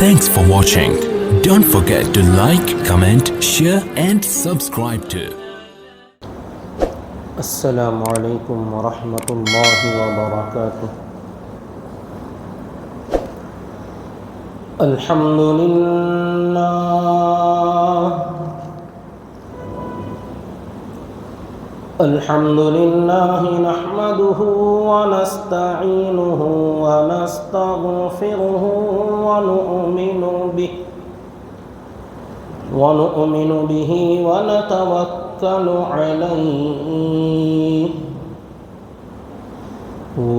Thanks for watching. Don't forget to like, comment, share and subscribe to. السلام علیکم ورحمۃ اللہ وبرکاتہ۔ الحمد للہ نحمده ونستعینه ونستغفره ونؤمن به ونتوكل عليه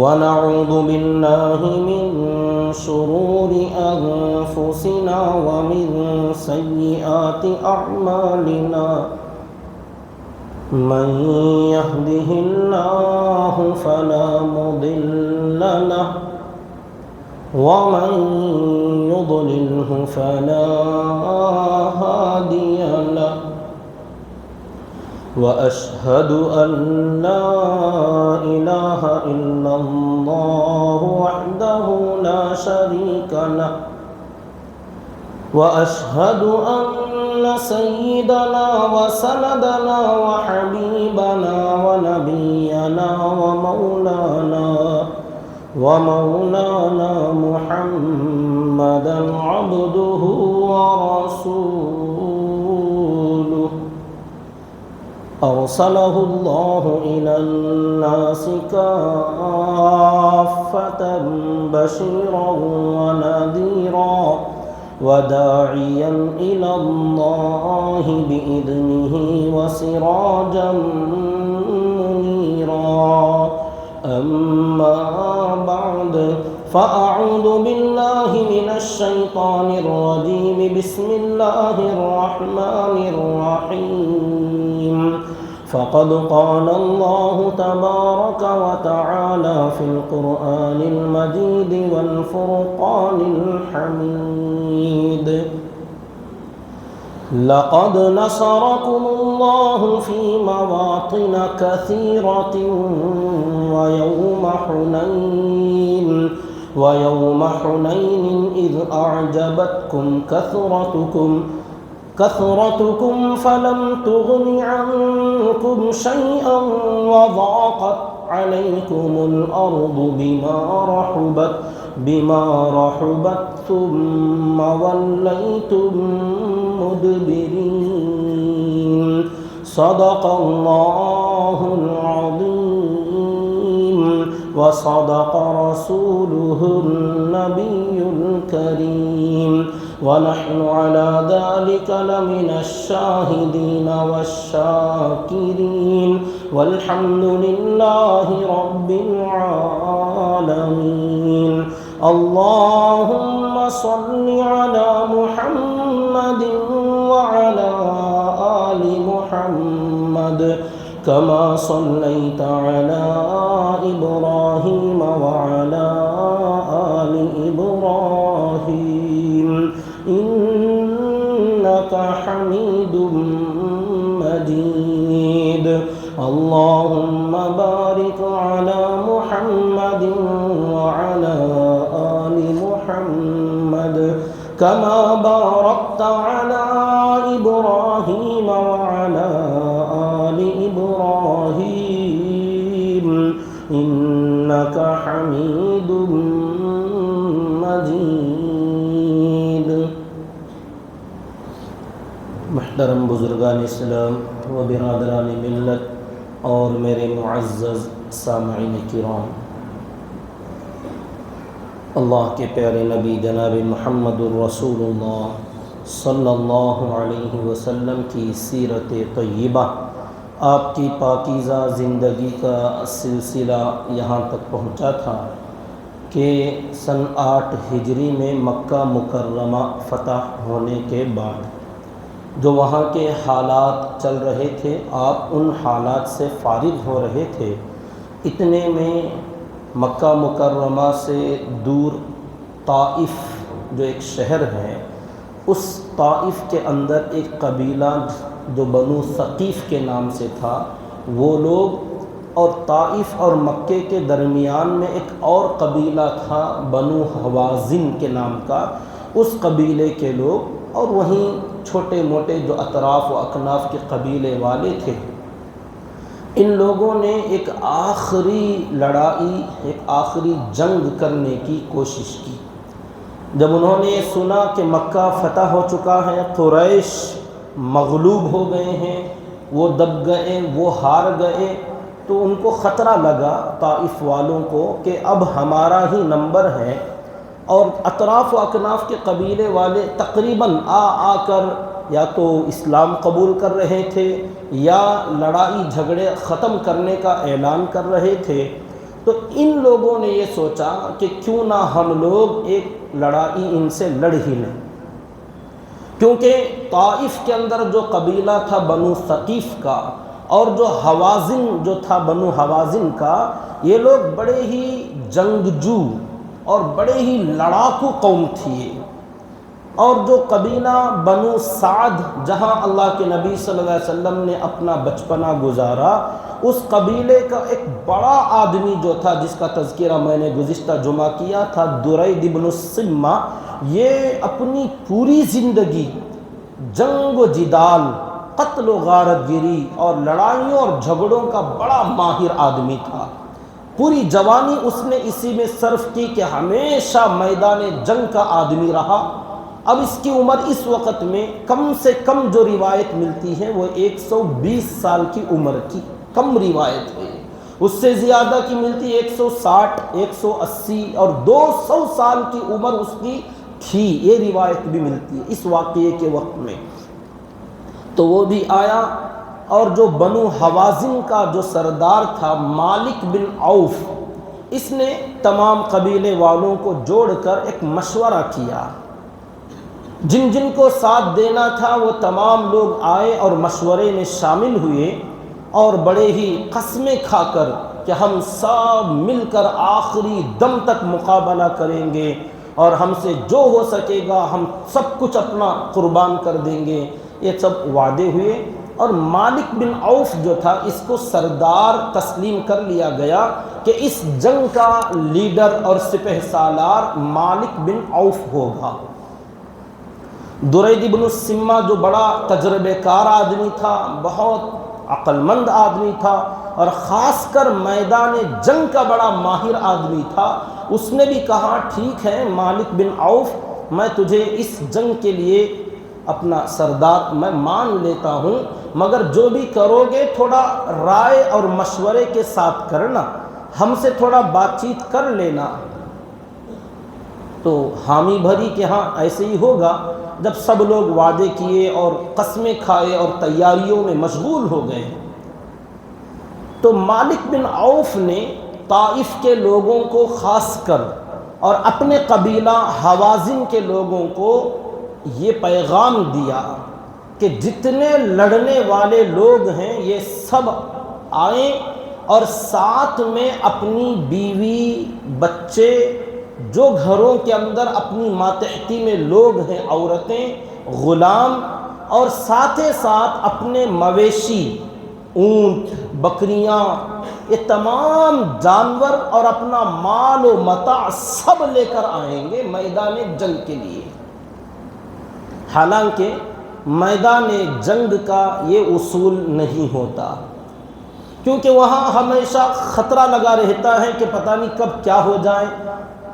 ونعوذ بالله من شرور أنفسنا ومن سيئات أعمالنا من يهده الله فلا مضل له ومن يضلله فلا هادي له وأشهد أن لا إله إلا الله وحده لا شريك له وأشهد أن سيدنا وسندنا وحبيبنا ونبينا ومولانا محمدا عبده ورسوله أرسله الله إلى الناس كافة بشيرا ونذيرا وداعيا إلى الله بإذنه وسراجا منيرا أما بعد فأعوذ بالله من الشيطان الرجيم بسم الله الرحمن الرحيم فقد قال الله تبارك وتعالى في القرآن المجيد والفرقان الحميد لقد نصركم الله في مواطن كثيرة ويوم حنين إذ أعجبتكم كثرتكم فلم تغن عنكم شيئا وضاقت عليكم الأرض بما رحبت ثم وليتم مدبرين صدق الله العظيم وصدق رسوله النبي الكريم ونحن على ذلك لمن الشاهدين والشاكرين والحمد لله رب العالمين اللهم صل على محمد وعلى آل محمد كما صليت على إبراهيم وعلى آل إبراهيم إنك حميد مجيد اللهم بارك على محمد وعلى آل محمد كما باركت على إبراهيم وعلى آل إبراهيم إنك حميد مجيد محترم بزرگان اسلام و برادران ملت اور میرے معزز سامعین کرام، اللہ کے پیارے نبی جناب محمد الرسول اللہ صلی اللہ علیہ وسلم کی سیرت طیبہ، آپ کی پاکیزہ زندگی کا سلسلہ یہاں تک پہنچا تھا کہ سن 8 ہجری میں مکہ مکرمہ فتح ہونے کے بعد جو وہاں کے حالات چل رہے تھے، آپ ان حالات سے فارغ ہو رہے تھے، اتنے میں مکہ مکرمہ سے دور طائف جو ایک شہر ہے، اس طائف کے اندر ایک قبیلہ جو بنو ثقیف کے نام سے تھا، وہ لوگ اور طائف اور مکے کے درمیان میں ایک اور قبیلہ تھا بنو حوازن کے نام کا، اس قبیلے کے لوگ اور وہیں چھوٹے موٹے جو اطراف و اکناف کے قبیلے والے تھے، ان لوگوں نے ایک آخری لڑائی، ایک آخری جنگ کرنے کی کوشش کی۔ جب انہوں نے یہ سنا کہ مکہ فتح ہو چکا ہے، قریش مغلوب ہو گئے ہیں، وہ دب گئے، وہ ہار گئے، تو ان کو خطرہ لگا طائف والوں کو کہ اب ہمارا ہی نمبر ہے، اور اطراف و اکناف کے قبیلے والے تقریباً آ کر یا تو اسلام قبول کر رہے تھے یا لڑائی جھگڑے ختم کرنے کا اعلان کر رہے تھے۔ تو ان لوگوں نے یہ سوچا کہ کیوں نہ ہم لوگ ایک لڑائی ان سے لڑ ہی لیں، کیونکہ طائف کے اندر جو قبیلہ تھا بنو ثقیف کا، اور جو حوازن جو تھا بنو حوازن کا، یہ لوگ بڑے ہی جنگجو اور بڑے ہی لڑاکو قوم تھی۔ اور جو قبیلہ بنو سعد جہاں اللہ کے نبی صلی اللہ علیہ وسلم نے اپنا بچپنا گزارا، اس قبیلے کا ایک بڑا آدمی جو تھا، جس کا تذکرہ میں نے گزشتہ جمعہ کیا تھا، درید بن السمہ، یہ اپنی پوری زندگی جنگ و جدال، قتل و غارت گیری اور لڑائیوں اور جھگڑوں کا بڑا ماہر آدمی تھا۔ پوری جوانی اس نے اسی میں صرف کی کہ ہمیشہ میدان جنگ کا آدمی رہا۔ اب اس کی عمر اس وقت میں کم سے کم جو روایت ملتی ہے وہ 120 سال کی عمر کی کم روایت ہے، اس سے زیادہ کی ملتی 160، 180 اور 200 سال کی عمر اس کی تھی، یہ روایت بھی ملتی ہے اس واقعے کے وقت میں۔ تو وہ بھی آیا، اور جو بنو حوازن کا جو سردار تھا مالک بن عوف، اس نے تمام قبیلے والوں کو جوڑ کر ایک مشورہ کیا۔ جن جن کو ساتھ دینا تھا وہ تمام لوگ آئے اور مشورے میں شامل ہوئے، اور بڑے ہی قسمیں کھا کر کہ ہم سب مل کر آخری دم تک مقابلہ کریں گے، اور ہم سے جو ہو سکے گا ہم سب کچھ اپنا قربان کر دیں گے، یہ سب وعدے ہوئے۔ اور مالک بن عوف جو تھا، اس کو سردار تسلیم کر لیا گیا کہ اس جنگ کا لیڈر اور سپہ سالار مالک بن عوف ہوگا۔ درید بن السمہ جو بڑا تجربہ کار آدمی تھا، بہت عقل مند آدمی تھا، اور خاص کر میدان جنگ کا بڑا ماہر آدمی تھا، اس نے بھی کہا ٹھیک ہے مالک بن عوف، میں تجھے اس جنگ کے لیے اپنا سردار میں مان لیتا ہوں، مگر جو بھی کرو گے تھوڑا رائے اور مشورے کے ساتھ کرنا، ہم سے تھوڑا بات چیت کر لینا۔ تو حامی بھری کہ ہاں ایسے ہی ہوگا۔ جب سب لوگ وعدے کیے اور قسمیں کھائے اور تیاریوں میں مشغول ہو گئے، تو مالک بن عوف نے طائف کے لوگوں کو خاص کر اور اپنے قبیلہ حوازن کے لوگوں کو یہ پیغام دیا کہ جتنے لڑنے والے لوگ ہیں یہ سب آئیں، اور ساتھ میں اپنی بیوی، بچے، جو گھروں کے اندر اپنی ماتحتی میں لوگ ہیں، عورتیں، غلام، اور ساتھ اپنے مویشی، اونٹ، بکریاں، یہ تمام جانور اور اپنا مال و متاع سب لے کر آئیں گے میدان جنگ کے لیے۔ حالانکہ میدان جنگ کا یہ اصول نہیں ہوتا، کیونکہ وہاں ہمیشہ خطرہ لگا رہتا ہے کہ پتہ نہیں کب کیا ہو جائے،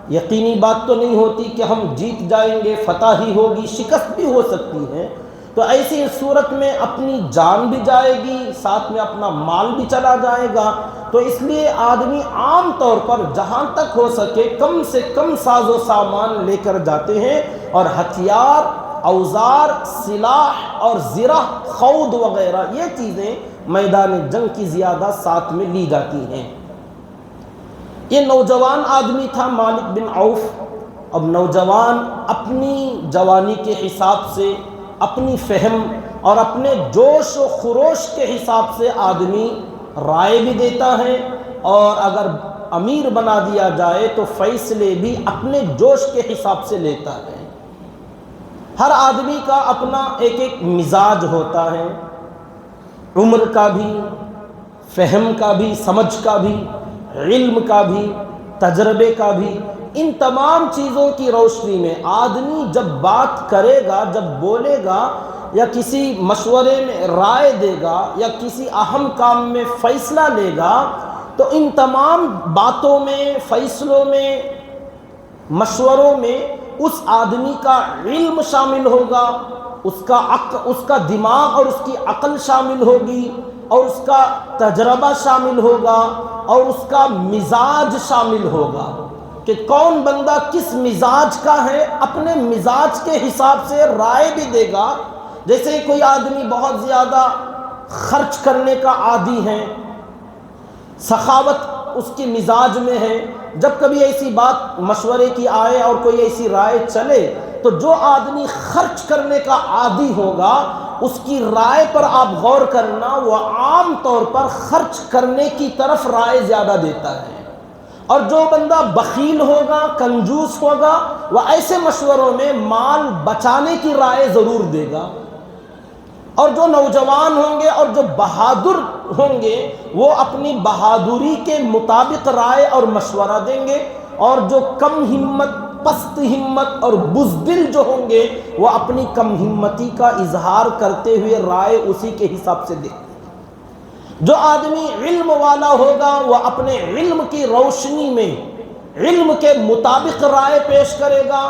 یقینی بات تو نہیں ہوتی کہ ہم جیت جائیں گے، فتح ہی ہوگی، شکست بھی ہو سکتی ہے۔ تو ایسی صورت میں اپنی جان بھی جائے گی، ساتھ میں اپنا مال بھی چلا جائے گا۔ تو اس لیے آدمی عام طور پر جہاں تک ہو سکے کم سے کم ساز و سامان لے کر جاتے ہیں، اور ہتھیار، اوزار، سلاح اور زرہ، خود وغیرہ یہ چیزیں میدان جنگ کی زیادہ ساتھ میں لی جاتی ہیں۔ یہ نوجوان آدمی تھا مالک بن عوف۔ اب نوجوان اپنی جوانی کے حساب سے، اپنی فہم اور اپنے جوش و خروش کے حساب سے آدمی رائے بھی دیتا ہے، اور اگر امیر بنا دیا جائے تو فیصلے بھی اپنے جوش کے حساب سے لیتا ہے۔ ہر آدمی کا اپنا ایک ایک مزاج ہوتا ہے، عمر کا بھی، فہم کا بھی، سمجھ کا بھی، علم کا بھی، تجربے کا بھی، ان تمام چیزوں کی روشنی میں آدمی جب بات کرے گا، جب بولے گا یا کسی مشورے میں رائے دے گا یا کسی اہم کام میں فیصلہ لے گا، تو ان تمام باتوں میں، فیصلوں میں، مشوروں میں اس آدمی کا علم شامل ہوگا، اس کا دماغ اور اس کی عقل شامل ہوگی، اور اس کا تجربہ شامل ہوگا، اور اس کا مزاج شامل ہوگا کہ کون بندہ کس مزاج کا ہے، اپنے مزاج کے حساب سے رائے بھی دے گا۔ جیسے کوئی آدمی بہت زیادہ خرچ کرنے کا عادی ہے، سخاوت اس کے مزاج میں ہے، جب کبھی ایسی بات مشورے کی آئے اور کوئی ایسی رائے چلے تو جو آدمی خرچ کرنے کا عادی ہوگا اس کی رائے پر آپ غور کرنا، وہ عام طور پر خرچ کرنے کی طرف رائے زیادہ دیتا ہے، اور جو بندہ بخیل ہوگا، کنجوس ہوگا، وہ ایسے مشوروں میں مال بچانے کی رائے ضرور دے گا، اور جو نوجوان ہوں گے اور جو بہادر ہوں گے وہ اپنی بہادری کے مطابق رائے اور مشورہ دیں گے، اور جو کم ہمت، پست ہمت اور بزدل جو ہوں گے وہ اپنی کم ہمتی کا اظہار کرتے ہوئے رائے اسی کے حساب سے دیں گے۔ جو آدمی علم والا ہوگا وہ اپنے علم کی روشنی میں علم کے مطابق رائے پیش کرے گا،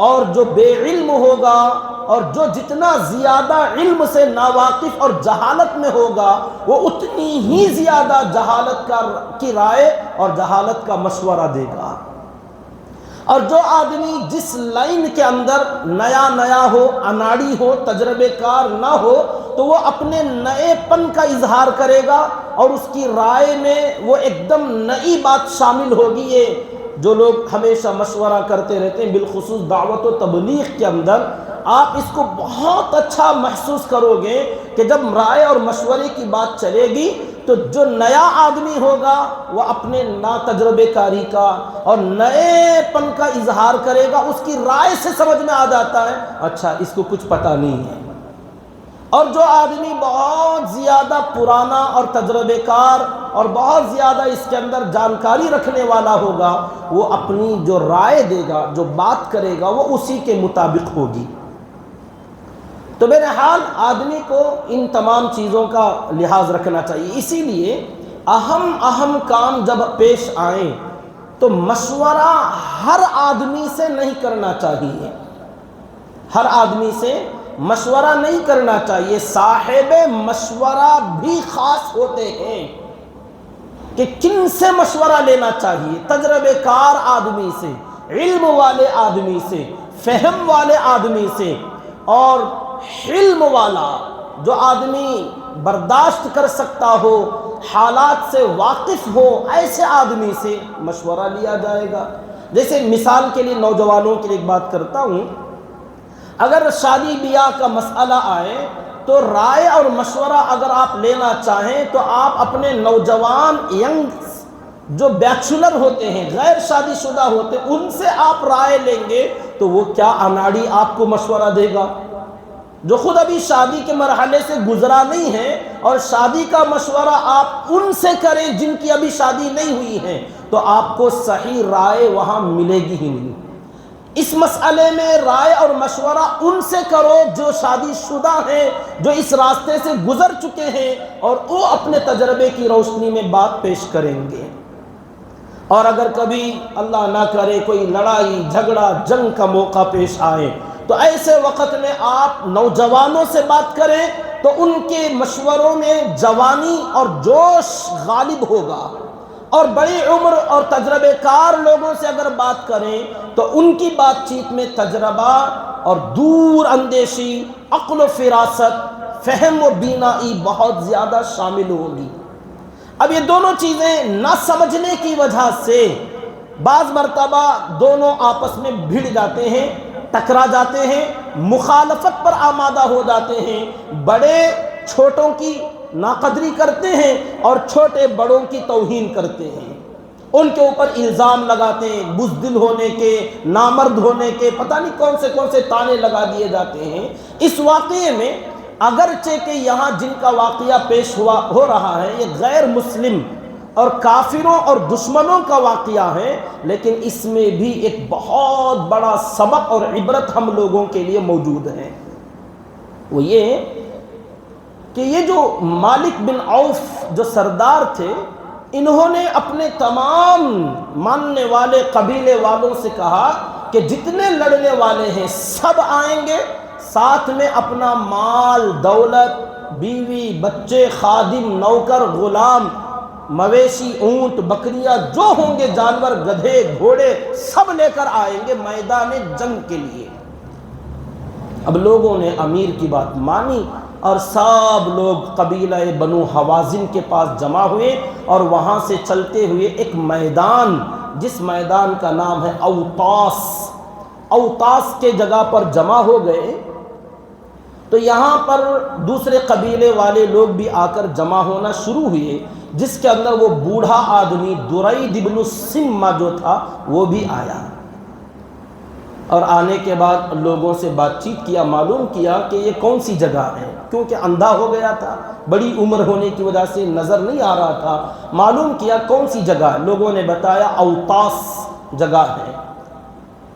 اور جو بے علم ہوگا اور جو جتنا زیادہ علم سے ناواقف اور جہالت میں ہوگا وہ اتنی ہی زیادہ جہالت کی رائے اور جہالت کا مشورہ دے گا۔ اور جو آدمی جس لائن کے اندر نیا ہو، اناڑی ہو، تجربے کار نہ ہو، تو وہ اپنے نئے پن کا اظہار کرے گا اور اس کی رائے میں وہ ایک دم نئی بات شامل ہوگی۔ یہ جو لوگ ہمیشہ مشورہ کرتے رہتے ہیں، بالخصوص دعوت و تبلیغ کے اندر، آپ اس کو بہت اچھا محسوس کرو گے کہ جب رائے اور مشورے کی بات چلے گی تو جو نیا آدمی ہوگا وہ اپنے ناتجربے کاری کا اور نئے پن کا اظہار کرے گا، اس کی رائے سے سمجھ میں آ جاتا ہے اچھا اس کو کچھ پتہ نہیں ہے۔ اور جو آدمی بہت زیادہ پرانا اور تجربے کار اور بہت زیادہ اس کے اندر جانکاری رکھنے والا ہوگا وہ اپنی جو رائے دے گا، جو بات کرے گا، وہ اسی کے مطابق ہوگی۔ تو بہرحال آدمی کو ان تمام چیزوں کا لحاظ رکھنا چاہیے۔ اسی لیے اہم کام جب پیش آئیں تو مشورہ ہر آدمی سے نہیں کرنا چاہیے، ہر آدمی سے مشورہ نہیں کرنا چاہیے۔ صاحب مشورہ بھی خاص ہوتے ہیں کہ کن سے مشورہ لینا چاہیے، تجربے کار آدمی سے، علم والے آدمی سے، فہم والے آدمی سے، اور حلم والا جو آدمی برداشت کر سکتا ہو، حالات سے واقف ہو، ایسے آدمی سے مشورہ لیا جائے گا۔ جیسے مثال کے لیے نوجوانوں کے لیے ایک بات کرتا ہوں، اگر شادی بیاہ کا مسئلہ آئے تو رائے اور مشورہ اگر آپ لینا چاہیں تو آپ اپنے نوجوان جو بیچلر ہوتے ہیں، غیر شادی شدہ ہوتے ہیں، ان سے آپ رائے لیں گے تو وہ کیا اناڑی آپ کو مشورہ دے گا؟ جو خود ابھی شادی کے مرحلے سے گزرا نہیں ہے اور شادی کا مشورہ آپ ان سے کریں جن کی ابھی شادی نہیں ہوئی ہے تو آپ کو صحیح رائے وہاں ملے گی ہی نہیں۔ اس مسئلے میں رائے اور مشورہ ان سے کرو جو شادی شدہ ہیں، جو اس راستے سے گزر چکے ہیں، اور وہ اپنے تجربے کی روشنی میں بات پیش کریں گے۔ اور اگر کبھی اللہ نہ کرے کوئی لڑائی جھگڑا جنگ کا موقع پیش آئے تو ایسے وقت میں آپ نوجوانوں سے بات کریں تو ان کے مشوروں میں جوانی اور جوش غالب ہوگا، اور بڑی عمر اور تجربے کار لوگوں سے اگر بات کریں تو ان کی بات چیت میں تجربہ اور دور اندیشی، عقل و فراست، فہم و بینائی بہت زیادہ شامل ہوگی۔ اب یہ دونوں چیزیں نہ سمجھنے کی وجہ سے بعض مرتبہ دونوں آپس میں بھڑ جاتے ہیں، ٹکرا جاتے ہیں، مخالفت پر آمادہ ہو جاتے ہیں، بڑے چھوٹوں کی ناقدری کرتے ہیں اور چھوٹے بڑوں کی توہین کرتے ہیں، ان کے اوپر الزام لگاتے ہیں، بزدل ہونے کے، نامرد ہونے کے، پتہ نہیں کون سے تانے لگا دیے جاتے ہیں۔ اس واقعے میں اگرچہ کہ یہاں جن کا واقعہ پیش ہو رہا ہے یہ غیر مسلم اور کافروں اور دشمنوں کا واقعہ ہے، لیکن اس میں بھی ایک بہت بڑا سبق اور عبرت ہم لوگوں کے لیے موجود ہے۔ وہ یہ کہ یہ جو مالک بن عوف جو سردار تھے، انہوں نے اپنے تمام ماننے والے قبیلے والوں سے کہا کہ جتنے لڑنے والے ہیں سب آئیں گے، ساتھ میں اپنا مال دولت، بیوی بچے، خادم نوکر غلام، مویشی اونٹ بکریاں جو ہوں گے، جانور گدھے گھوڑے سب لے کر آئیں گے میدان جنگ کے لیے۔ اب لوگوں نے امیر کی بات مانی اور سب لوگ قبیلہ بنو حوازن کے پاس جمع ہوئے اور وہاں سے چلتے ہوئے ایک میدان، جس میدان کا نام ہے اوتاس کے جگہ پر جمع ہو گئے۔ تو یہاں پر دوسرے قبیلے والے لوگ بھی آ کر جمع ہونا شروع ہوئے، جس کے اندر وہ بوڑھا آدمی درید بن السمہ جو تھا وہ بھی آیا، اور آنے کے بعد لوگوں سے بات چیت کیا، معلوم کیا کہ یہ کون سی جگہ ہے، کیونکہ اندھا ہو گیا تھا، بڑی عمر ہونے کی وجہ سے نظر نہیں آ رہا تھا۔ معلوم کیا کون سی جگہ ہے، لوگوں نے بتایا اوتاس جگہ ہے۔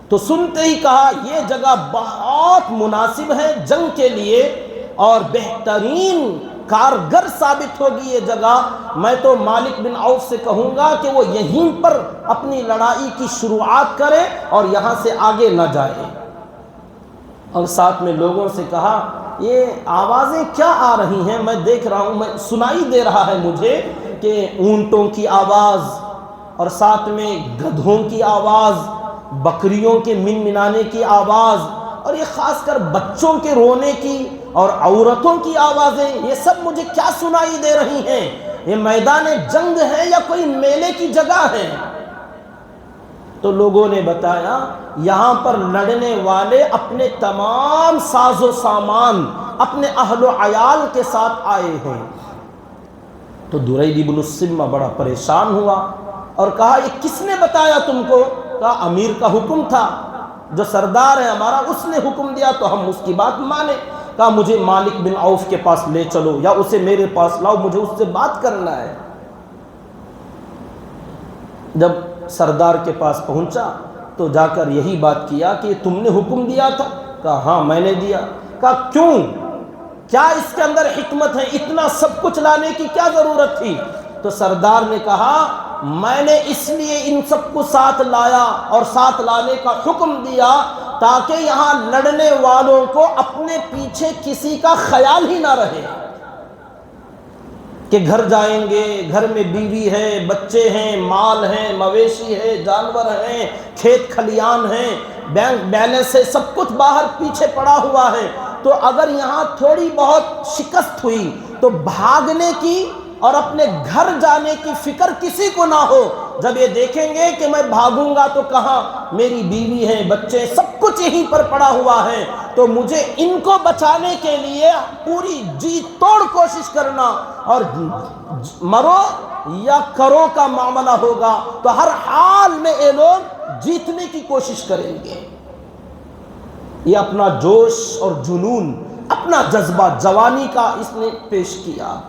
تو سنتے ہی کہا یہ جگہ بہت مناسب ہے جنگ کے لیے اور بہترین کارگر ثابت ہوگی یہ جگہ، میں تو مالک بن عوف سے کہوں گا کہ وہ یہیں پر اپنی لڑائی کی شروعات کرے اور یہاں سے آگے نہ جائے۔ اور ساتھ میں لوگوں سے کہا یہ آوازیں کیا آ رہی ہیں، میں دیکھ رہا ہوں، میں سنائی دے رہا ہے مجھے کہ اونٹوں کی آواز اور ساتھ میں گدھوں کی آواز، بکریوں کے منمنانے کی آواز، اور یہ خاص کر بچوں کے رونے کی اور عورتوں کی آوازیں، یہ سب مجھے کیا سنائی دے رہی ہیں؟ یہ میدان جنگ ہے یا کوئی میلے کی جگہ ہے؟ تو لوگوں نے بتایا یہاں پر لڑنے والے اپنے تمام ساز و سامان اپنے اہل و عیال کے ساتھ آئے ہیں۔ تو درید بن السمہ بڑا پریشان ہوا اور کہا یہ کس نے بتایا تم کو؟ کہا امیر کا حکم تھا، جو سردار ہے ہمارا اس نے حکم دیا تو ہم اس کی بات مانے۔ کہا مجھے مالک بن عوف کے پاس لے چلو یا اسے میرے پاس لاؤ، مجھے اس سے بات کرنا ہے۔ جب سردار کے پاس پہنچا تو جا کر یہی بات کیا کہ تم نے حکم دیا تھا؟ کہا ہاں میں نے دیا۔ کہا کیوں؟ کیا اس کے اندر حکمت ہے؟ اتنا سب کچھ لانے کی کیا ضرورت تھی؟ تو سردار نے کہا میں نے اس لیے ان سب کو ساتھ لایا اور ساتھ لانے کا حکم دیا تاکہ یہاں لڑنے والوں کو اپنے پیچھے کسی کا خیال ہی نہ رہے کہ گھر جائیں گے، گھر میں بیوی ہے، بچے ہیں، مال ہیں، مویشی ہے، جانور ہیں، کھیت کھلیان ہیں، بینک بیلنس ہے، سب کچھ باہر پیچھے پڑا ہوا ہے۔ تو اگر یہاں تھوڑی بہت شکست ہوئی تو بھاگنے کی اور اپنے گھر جانے کی فکر کسی کو نہ ہو۔ جب یہ دیکھیں گے کہ میں بھاگوں گا تو کہاں میری بیوی ہے، بچے، سب کچھ یہیں پر پڑا ہوا ہے، تو مجھے ان کو بچانے کے لیے پوری جی توڑ کوشش کرنا، اور مرو یا کرو کا معاملہ ہوگا، تو ہر حال میں یہ لوگ جیتنے کی کوشش کریں گے۔ یہ اپنا جوش اور جنون، اپنا جذبہ جوانی کا اس نے پیش کیا۔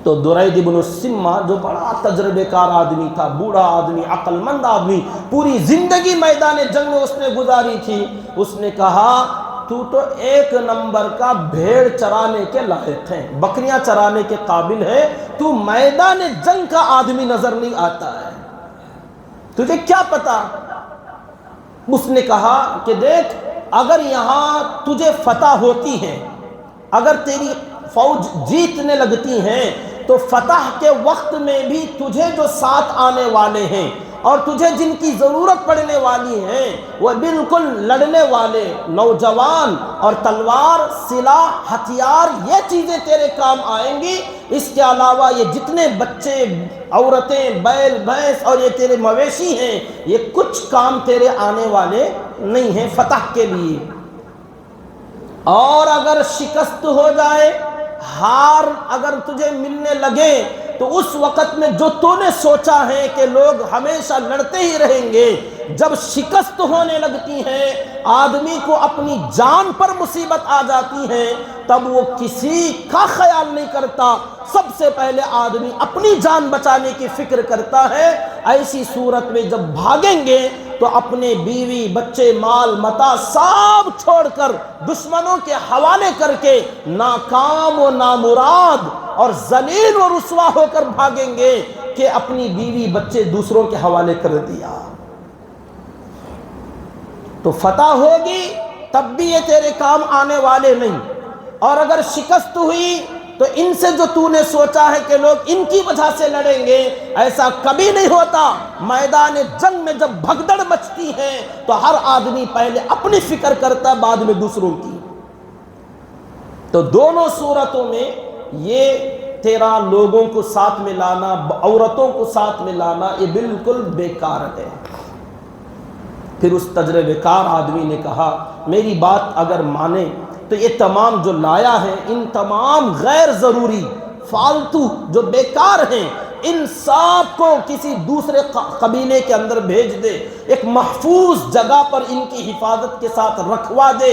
تو درید بن السمہ جو بڑا تجربے کار آدمی تھا، بوڑھا آدمی، عقل مند آدمی، پوری زندگی میدان جنگ میں اس نے گزاری تھی، اس نے کہا تو ایک نمبر کا بھیڑ چرانے کے لائق ہے، بکریاں چرانے کے قابل ہے، تو میدان جنگ کا آدمی نظر نہیں آتا ہے، تجھے کیا پتا؟ اس نے کہا کہ دیکھ اگر یہاں تجھے فتح ہوتی ہے، اگر تیری فوج جیتنے لگتی ہیں تو فتح کے وقت میں بھی تجھے جو ساتھ آنے والے ہیں اور تجھے جن کی ضرورت پڑنے والی ہیں وہ بالکل لڑنے والے نوجوان اور تلوار، سلاح، ہتھیار، یہ چیزیں تیرے کام آئیں گی۔ اس کے علاوہ یہ جتنے بچے، عورتیں، بیل، بھینس اور یہ تیرے مویشی ہیں، یہ کچھ کام تیرے آنے والے نہیں ہیں فتح کے لیے۔ اور اگر شکست ہو جائے، ہار اگر تجھے ملنے لگے تو اس وقت میں جو تو نے سوچا ہے کہ لوگ ہمیشہ لڑتے ہی رہیں گے، جب شکست ہونے لگتی ہے، آدمی کو اپنی جان پر مصیبت آ جاتی ہے، تب وہ کسی کا خیال نہیں کرتا، سب سے پہلے آدمی اپنی جان بچانے کی فکر کرتا ہے۔ ایسی صورت میں جب بھاگیں گے تو اپنے بیوی بچے مال متاع سب چھوڑ کر دشمنوں کے حوالے کر کے ناکام و نامراد اور ذلیل و رسوا ہو کر بھاگیں گے کہ اپنی بیوی بچے دوسروں کے حوالے کر دیا۔ تو فتح ہوگی تب بھی یہ تیرے کام آنے والے نہیں، اور اگر شکست ہوئی تو ان سے جو تو نے سوچا ہے کہ لوگ ان کی وجہ سے لڑیں گے، ایسا کبھی نہیں ہوتا۔ میدان جنگ میں جب بھگدڑ مچتی ہے تو ہر آدمی پہلے اپنی فکر کرتا ہے، بعد میں دوسروں کی۔ تو دونوں صورتوں میں یہ تیرا لوگوں کو ساتھ میں لانا، عورتوں کو ساتھ میں لانا، یہ بالکل بیکار ہے۔ پھر اس تجربے کار آدمی نے کہا میری بات اگر مانے تو یہ تمام جو لایا ہے، ان تمام غیر ضروری فالتو جو بیکار ہیں، ان سب کو کسی دوسرے قبیلے کے اندر بھیج دے، ایک محفوظ جگہ پر ان کی حفاظت کے ساتھ رکھوا دے،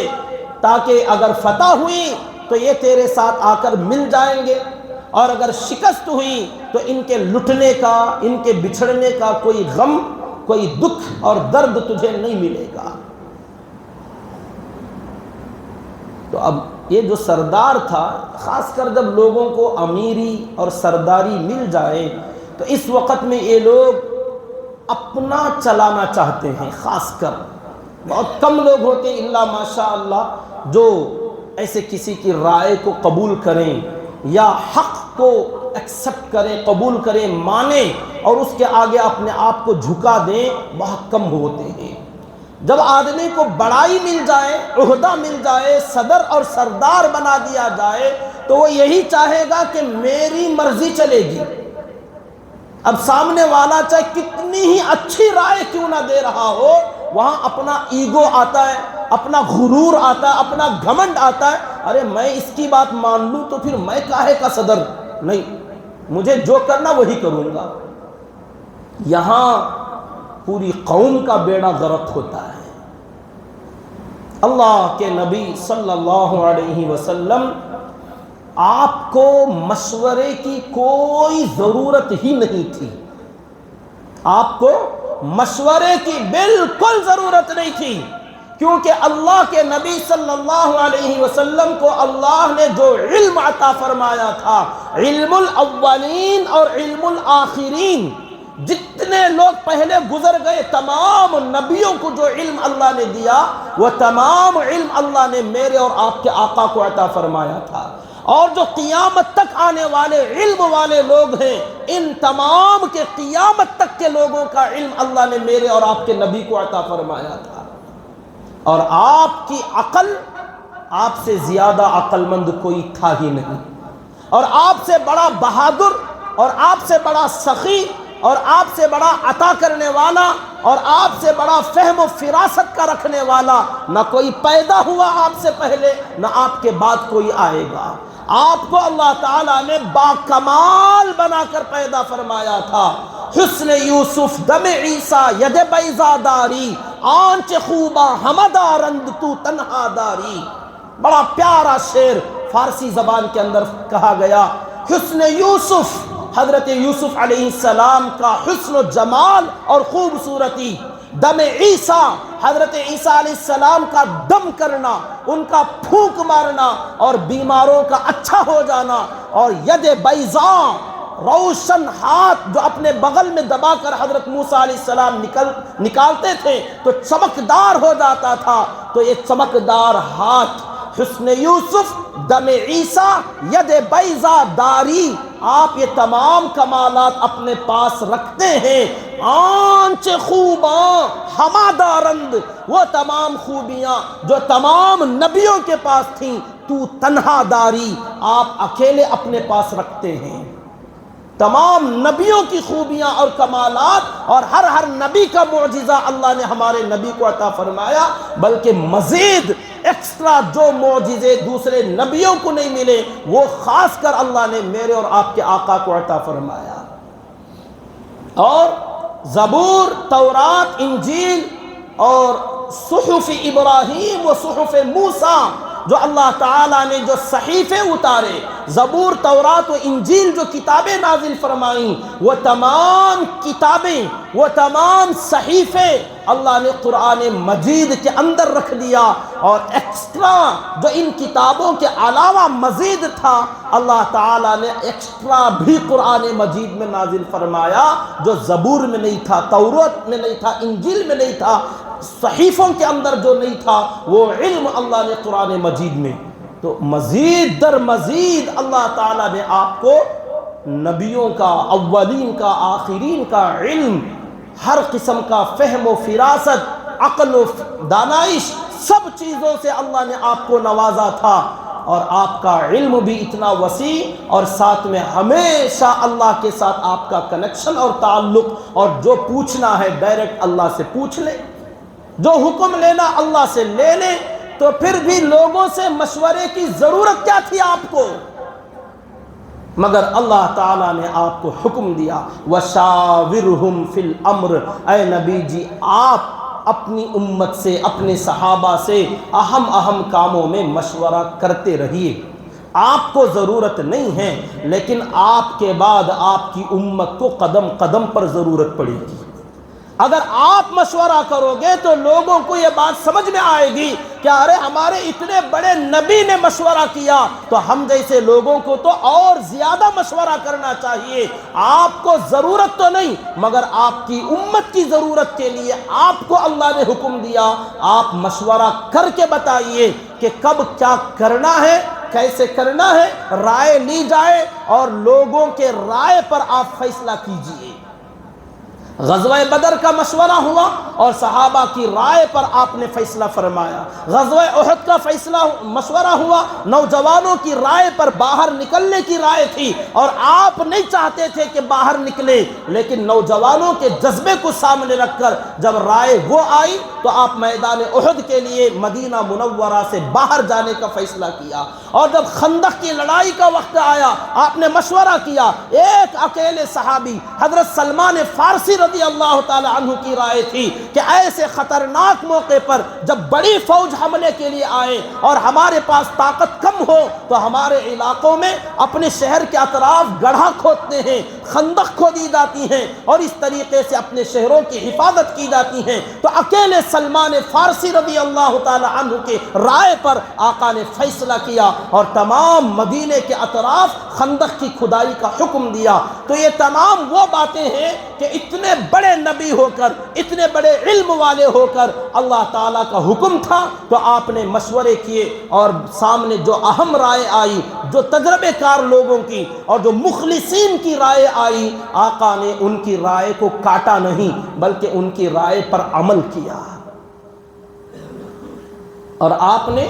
تاکہ اگر فتح ہوئی تو یہ تیرے ساتھ آ کر مل جائیں گے، اور اگر شکست ہوئی تو ان کے لٹنے کا، ان کے بچھڑنے کا کوئی غم، کوئی دکھ اور درد تجھے نہیں ملے گا۔ تو اب یہ جو سردار تھا، خاص کر جب لوگوں کو امیری اور سرداری مل جائے تو اس وقت میں یہ لوگ اپنا چلانا چاہتے ہیں۔ خاص کر بہت کم لوگ ہوتے ہیں الا ماشاء اللہ جو ایسے کسی کی رائے کو قبول کریں یا حق کو ایکسپٹ کریں، قبول کریں، مانیں اور اس کے آگے اپنے آپ کو جھکا دیں، بہت کم ہوتے ہیں۔ جب آدمی کو بڑائی مل جائے، عہدہ مل جائے، صدر اور سردار بنا دیا جائے تو وہ یہی چاہے گا کہ میری مرضی چلے گی۔ اب سامنے والا چاہے کتنی ہی اچھی رائے کیوں نہ دے رہا ہو، وہاں اپنا ایگو آتا ہے، اپنا غرور آتا ہے، اپنا گھمنڈ آتا ہے، ارے میں اس کی بات مان لوں تو پھر میں کاہے کا صدر، نہیں، مجھے جو کرنا وہی کروں گا۔ یہاں پوری قوم کا بیڑا غرق ہوتا ہے۔ اللہ کے نبی صلی اللہ علیہ وسلم آپ کو مشورے کی کوئی ضرورت ہی نہیں تھی، آپ کو مشورے کی بالکل ضرورت نہیں تھی، کیونکہ اللہ کے نبی صلی اللہ علیہ وسلم کو اللہ نے جو علم عطا فرمایا تھا، علم الاولین اور علم الآخرین، جتنے لوگ پہلے گزر گئے تمام نبیوں کو جو علم اللہ نے دیا وہ تمام علم اللہ نے میرے اور آپ کے آقا کو عطا فرمایا تھا، اور جو قیامت تک آنے والے علم والے لوگ ہیں، ان تمام کے قیامت تک کے لوگوں کا علم اللہ نے میرے اور آپ کے نبی کو عطا فرمایا تھا، اور آپ کی عقل، آپ سے زیادہ عقل مند کوئی تھا ہی نہیں، اور آپ سے بڑا بہادر اور آپ سے بڑا سخی اور آپ سے بڑا عطا کرنے والا اور آپ سے بڑا فہم و فراست کا رکھنے والا نہ کوئی پیدا ہوا آپ سے پہلے، نہ آپ کے بعد کوئی آئے گا۔ آپ کو اللہ تعالیٰ نے باکمال بنا کر پیدا فرمایا تھا۔ حسن یوسف دم عیسیٰ ید بیضا داری، آنچ خوباں ہمدارند تو تنہا داری۔ بڑا پیارا شعر فارسی زبان کے اندر کہا گیا، حسن یوسف، حضرت یوسف علیہ السلام کا حسن و جمال اور خوبصورتی، دم عیسیٰ، حضرت عیسیٰ علیہ السلام کا دم کرنا، ان کا پھونک مارنا اور بیماروں کا اچھا ہو جانا، اور ید بیضاء، روشن ہاتھ جو اپنے بغل میں دبا کر حضرت موسیٰ علیہ السلام نکالتے تھے تو چمکدار ہو جاتا تھا، تو یہ چمکدار ہاتھ حسن یوسف دم عیسیٰ ید بیضا داری، آپ یہ تمام کمالات اپنے پاس رکھتے ہیں۔ آنچ خوباں ہمادارند، وہ تمام خوبیاں جو تمام نبیوں کے پاس تھیں، تو تنہا داری، آپ اکیلے اپنے پاس رکھتے ہیں۔ تمام نبیوں کی خوبیاں اور کمالات اور ہر نبی کا معجزہ اللہ نے ہمارے نبی کو عطا فرمایا، بلکہ مزید ایکسٹرا جو معجزے دوسرے نبیوں کو نہیں ملے وہ خاص کر اللہ نے میرے اور آپ کے آقا کو عطا فرمایا. اور زبور، تورات، انجیل اور صحف ابراہیم و صحف موسیٰ جو اللہ تعالیٰ نے جو صحیفے اتارے، زبور، تورات و انجیل جو کتابیں نازل فرمائیں، وہ تمام کتابیں، وہ تمام صحیفے اللہ نے قرآن مجید کے اندر رکھ دیا. اور ایکسٹرا جو ان کتابوں کے علاوہ مزید تھا اللہ تعالیٰ نے ایکسٹرا بھی قرآن مجید میں نازل فرمایا جو زبور میں نہیں تھا، تورات میں نہیں تھا، انجیل میں نہیں تھا، صحیفوں کے اندر جو نہیں تھا وہ علم اللہ نے قرآن مجید میں. تو مزید در مزید اللہ تعالیٰ نے آپ کو نبیوں کا، اولین کا، آخرین کا علم، ہر قسم کا فہم و فراست، عقل و دانائش، سب چیزوں سے اللہ نے آپ کو نوازا تھا. اور آپ کا علم بھی اتنا وسیع، اور ساتھ میں ہمیشہ اللہ کے ساتھ آپ کا کنیکشن اور تعلق، اور جو پوچھنا ہے ڈائریکٹ اللہ سے پوچھ لے، جو حکم لینا اللہ سے لے لے. تو پھر بھی لوگوں سے مشورے کی ضرورت کیا تھی آپ کو؟ مگر اللہ تعالیٰ نے آپ کو حکم دیا وَشَاوِرْهُمْ فِي الْأَمْرِ. اے نبی جی آپ اپنی امت سے، اپنے صحابہ سے اہم کاموں میں مشورہ کرتے رہیے. آپ کو ضرورت نہیں ہے لیکن آپ کے بعد آپ کی امت کو قدم قدم پر ضرورت پڑے گی. اگر آپ مشورہ کرو گے تو لوگوں کو یہ بات سمجھ میں آئے گی کہ ارے ہمارے اتنے بڑے نبی نے مشورہ کیا تو ہم جیسے لوگوں کو تو اور زیادہ مشورہ کرنا چاہیے. آپ کو ضرورت تو نہیں مگر آپ کی امت کی ضرورت کے لیے آپ کو اللہ نے حکم دیا آپ مشورہ کر کے بتائیے کہ کب کیا کرنا ہے، کیسے کرنا ہے، رائے لی جائے اور لوگوں کے رائے پر آپ فیصلہ کیجئے. غزوہ بدر کا مشورہ ہوا اور صحابہ کی رائے پر آپ نے فیصلہ فرمایا. غزوہ احد کا مشورہ ہوا، نوجوانوں کی رائے پر باہر نکلنے کی رائے تھی اور آپ نہیں چاہتے تھے کہ باہر نکلے، لیکن نوجوانوں کے جذبے کو سامنے رکھ کر جب رائے وہ آئی تو آپ میدان احد کے لیے مدینہ منورہ سے باہر جانے کا فیصلہ کیا. اور جب خندق کی لڑائی کا وقت آیا آپ نے مشورہ کیا. ایک اکیلے صحابی حضرت سلمان فارسی رضی اللہ تعالی عنہ کی رائے تھی کہ ایسے خطرناک موقع پر جب بڑی فوج حملے کے لیے آئے اور ہمارے پاس طاقت کم ہو تو ہمارے علاقوں میں اپنے شہر کے اطراف گڑھا کھودتے ہیں، خندق کھودی جاتی ہیں اور اس طریقے سے اپنے شہروں کی حفاظت کی جاتی ہیں. تو اکیلے سلمان فارسی رضی اللہ تعالی عنہ کے رائے پر آقا نے فیصلہ کیا اور تمام مدینے کے اطراف خندق کی کھدائی کا حکم دیا. تو یہ تمام وہ باتیں ہیں کہ اتنے بڑے نبی ہو کر، اتنے بڑے علم والے ہو کر اللہ تعالیٰ کا حکم تھا تو آپ نے مشورے کیے اور سامنے جو اہم رائے آئی، جو تجربے کار لوگوں کی اور جو مخلصین کی رائے آئی، آقا نے ان کی رائے کو کاٹا نہیں بلکہ ان کی رائے پر عمل کیا. اور آپ نے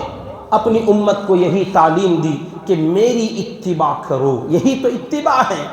اپنی امت کو یہی تعلیم دی کہ میری اتباع کرو. یہی تو اتباع ہے.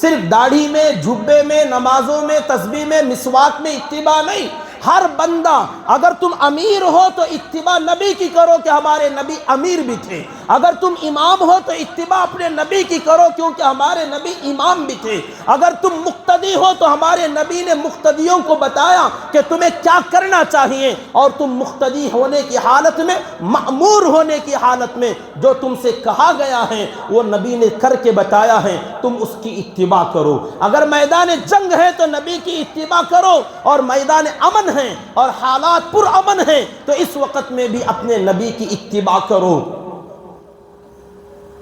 صرف داڑھی میں، جھبے میں، نمازوں میں، تسبیح میں، مسواک میں اتباع نہیں. ہر بندہ، اگر تم امیر ہو تو اتباع نبی کی کرو کہ ہمارے نبی امیر بھی تھے. اگر تم امام ہو تو اتباع اپنے نبی کی کرو کیونکہ ہمارے نبی امام بھی تھے. اگر تم مقتدی ہو تو ہمارے نبی نے مقتدیوں کو بتایا کہ تمہیں کیا کرنا چاہیے، اور تم مقتدی ہونے کی حالت میں، مأمور ہونے کی حالت میں جو تم سے کہا گیا ہے وہ نبی نے کر کے بتایا ہے، تم اس کی اتباع کرو. اگر میدان جنگ ہے تو نبی کی اتباع کرو، اور میدان امن ہے اور حالات پر امن ہیں تو اس وقت میں بھی اپنے نبی کی اتباع کرو.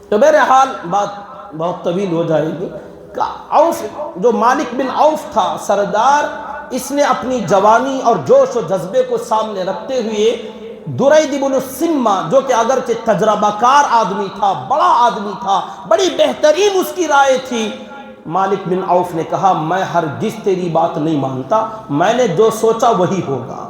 تو بہرحال بات بہت طویل ہو جائے گی. عوف جو مالک بن عوف تھا سردار، اس نے اپنی جوانی اور جوش و جذبے کو سامنے رکھتے ہوئے درید بن السمہ جو کہ اگرچہ تجربہ کار آدمی تھا، بڑا آدمی تھا، بڑی بہترین اس کی رائے تھی، مالک بن عوف نے کہا میں ہرگز تیری بات نہیں مانتا، میں نے جو سوچا وہی ہوگا.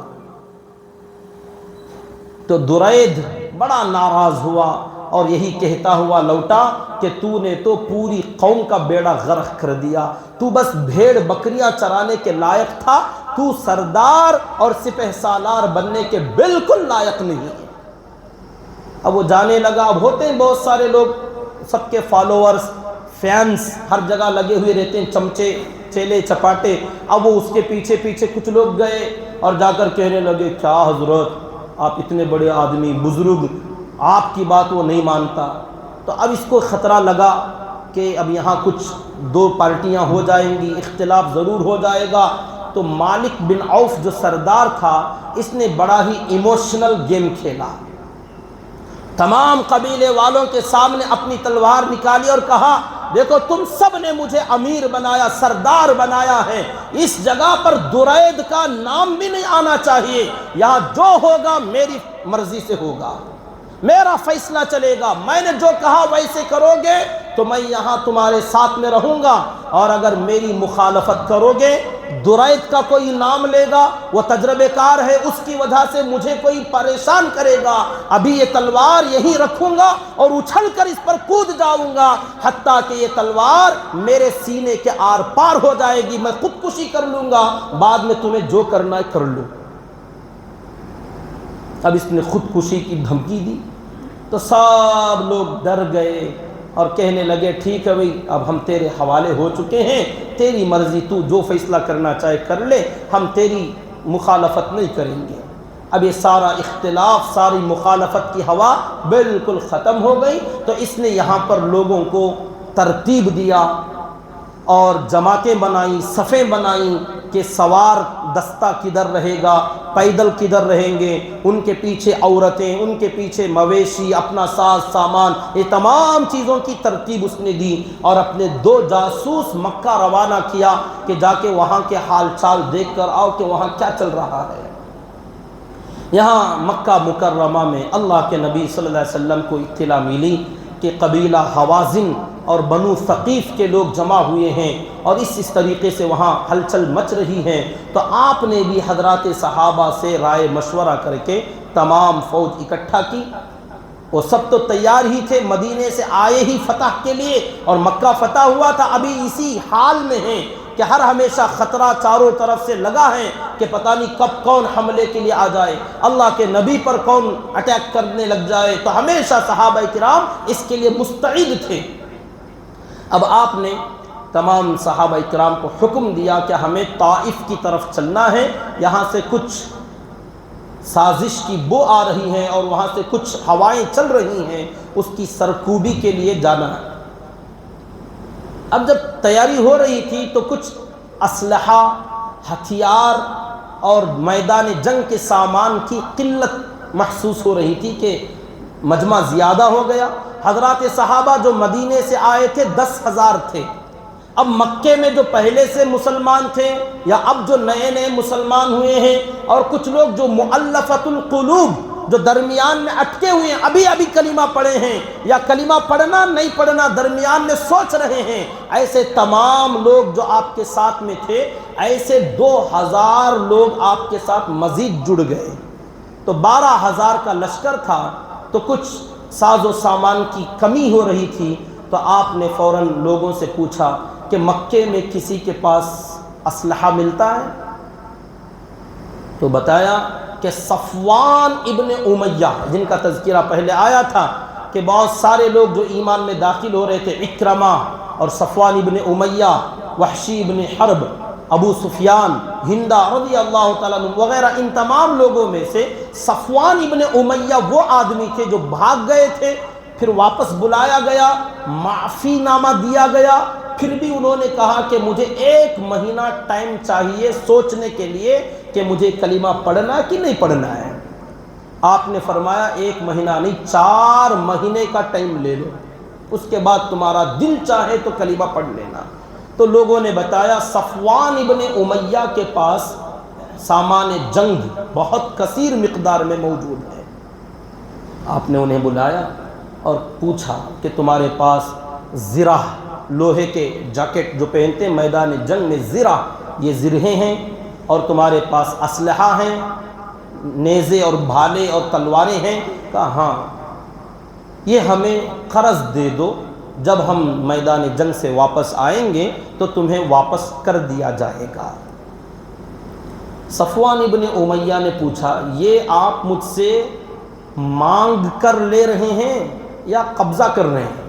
تو درید بڑا ناراض ہوا اور یہی کہتا ہوا لوٹا کہ تو نے تو پوری قوم کا بیڑا غرق کر دیا. تو بس بھیڑ بکریاں چرانے کے لائق تھا، تو سردار اور سپہ سالار بننے کے بالکل لائق نہیں. اب وہ جانے لگا. اب ہوتے ہیں بہت سارے لوگ، سب کے فالوورز، فینس ہر جگہ لگے ہوئے رہتے ہیں، چمچے چیلے چپاٹے. اب وہ اس کے پیچھے پیچھے کچھ لوگ گئے اور جا کر کہنے لگے کیا حضرت آپ اتنے بڑے آدمی بزرگ، آپ کی بات وہ نہیں مانتا. تو اب اس کو خطرہ لگا کہ اب یہاں کچھ دو پارٹیاں ہو جائیں گی، اختلاف ضرور ہو جائے گا. تو مالک بن عوف جو سردار تھا، اس نے بڑا ہی ایموشنل گیم کھیلا. تمام قبیلے والوں کے سامنے اپنی تلوار نکالی اور کہا دیکھو تم سب نے مجھے امیر بنایا، سردار بنایا ہے، اس جگہ پر درید کا نام بھی نہیں آنا چاہیے. یہاں جو ہوگا میری مرضی سے ہوگا، میرا فیصلہ چلے گا. میں نے جو کہا ویسے کرو گے تو میں یہاں تمہارے ساتھ میں رہوں گا، اور اگر میری مخالفت کرو گے، درید کا کوئی نام لے گا، وہ تجربے کار ہے، اس کی وجہ سے مجھے کوئی پریشان کرے گا، ابھی یہ تلوار یہی رکھوں گا اور اچھل کر اس پر کود جاؤں گا، حتیٰ کہ یہ تلوار میرے سینے کے آر پار ہو جائے گی، میں خودکشی کر لوں گا، بعد میں تمہیں جو کرنا ہے کر لو. اب اس نے خودکشی کی دھمکی دی تو سب لوگ ڈر گئے اور کہنے لگے ٹھیک ہے بھائی، اب ہم تیرے حوالے ہو چکے ہیں، تیری مرضی، تو جو فیصلہ کرنا چاہے کر لے، ہم تیری مخالفت نہیں کریں گے. اب یہ سارا اختلاف، ساری مخالفت کی ہوا بالکل ختم ہو گئی. تو اس نے یہاں پر لوگوں کو ترتیب دیا اور جماعتیں بنائیں، صفیں بنائیں کہ سوار دستہ کدھر رہے گا، پیدل کدھر رہیں گے، ان کے پیچھے عورتیں، ان کے پیچھے مویشی، اپنا ساز سامان، یہ تمام چیزوں کی ترتیب اس نے دی. اور اپنے 2 جاسوس مکہ روانہ کیا کہ جا کے وہاں کے حال چال دیکھ کر آؤ کہ وہاں کیا چل رہا ہے. یہاں مکہ مکرمہ میں اللہ کے نبی صلی اللہ علیہ وسلم کو اطلاع ملی کہ قبیلہ حوازن اور بنو ثقیف کے لوگ جمع ہوئے ہیں اور اس طریقے سے وہاں ہلچل مچ رہی ہے. تو آپ نے بھی حضرات صحابہ سے رائے مشورہ کر کے تمام فوج اکٹھا کی. وہ سب تو تیار ہی تھے، مدینے سے آئے ہی فتح کے لیے، اور مکہ فتح ہوا تھا، ابھی اسی حال میں ہیں کہ ہر ہمیشہ خطرہ چاروں طرف سے لگا ہے کہ پتہ نہیں کب کون حملے کے لیے آ جائے، اللہ کے نبی پر کون اٹیک کرنے لگ جائے. تو ہمیشہ صحابہ کرام اس کے لیے مستعد تھے. اب آپ نے تمام صحابہ کرام کو حکم دیا کہ ہمیں طائف کی طرف چلنا ہے، یہاں سے کچھ سازش کی بو آ رہی ہے اور وہاں سے کچھ ہوائیں چل رہی ہیں، اس کی سرکوبی کے لیے جانا ہے. اب جب تیاری ہو رہی تھی تو کچھ اسلحہ، ہتھیار اور میدان جنگ کے سامان کی قلت محسوس ہو رہی تھی کہ مجمع زیادہ ہو گیا. حضرات صحابہ جو مدینے سے آئے تھے 10,000 تھے. اب مکے میں جو پہلے سے مسلمان تھے یا اب جو نئے نئے مسلمان ہوئے ہیں، اور کچھ لوگ جو مؤلفۃ القلوب جو درمیان میں اٹکے ہوئے ہیں، ابھی کلمہ پڑھے ہیں یا کلمہ پڑھنا نہیں پڑھنا درمیان میں سوچ رہے ہیں، ایسے تمام لوگ جو آپ کے ساتھ میں تھے، ایسے 2,000 لوگ آپ کے ساتھ مزید جڑ گئے. تو 12,000 کا لشکر تھا. تو کچھ ساز و سامان کی کمی ہو رہی تھی. تو آپ نے فوراً لوگوں سے پوچھا کہ مکے میں کسی کے پاس اسلحہ ملتا ہے؟ تو بتایا کہ صفوان ابن امیہ، جن کا تذکرہ پہلے آیا تھا کہ بہت سارے لوگ جو ایمان میں داخل ہو رہے تھے، اکرمہ اور صفوان ابن امیہ، وحشی ابن حرب، ابو سفیان، ہندہ رضی اللہ تعالیٰ عنہ وغیرہ، ان تمام لوگوں میں سے صفوان ابن امیہ وہ آدمی تھے جو بھاگ گئے تھے، پھر واپس بلایا گیا، معافی نامہ دیا گیا، پھر بھی انہوں نے کہا کہ مجھے 1 مہینہ ٹائم چاہیے سوچنے کے لیے کہ مجھے کلمہ پڑھنا کہ نہیں پڑھنا ہے. آپ نے فرمایا 1 مہینہ نہیں، 4 مہینے کا ٹائم لے لو، اس کے بعد تمہارا دل چاہے تو کلمہ پڑھ لینا. تو لوگوں نے بتایا صفوان ابن امیہ کے پاس سامان جنگ بہت کثیر مقدار میں موجود ہے. آپ نے انہیں بلایا اور پوچھا کہ تمہارے پاس زرہ، لوہے کے جیکٹ جو پہنتے ہیں میدان جنگ میں، زرہ، یہ زرہیں ہیں، اور تمہارے پاس اسلحہ ہیں، نیزے اور بھالے اور تلواریں ہیں؟ کہا ہاں. یہ ہمیں قرض دے دو، جب ہم میدان جنگ سے واپس آئیں گے تو تمہیں واپس کر دیا جائے گا. صفوان ابن امیہ نے پوچھا یہ آپ مجھ سے مانگ کر لے رہے ہیں یا قبضہ کر رہے ہیں؟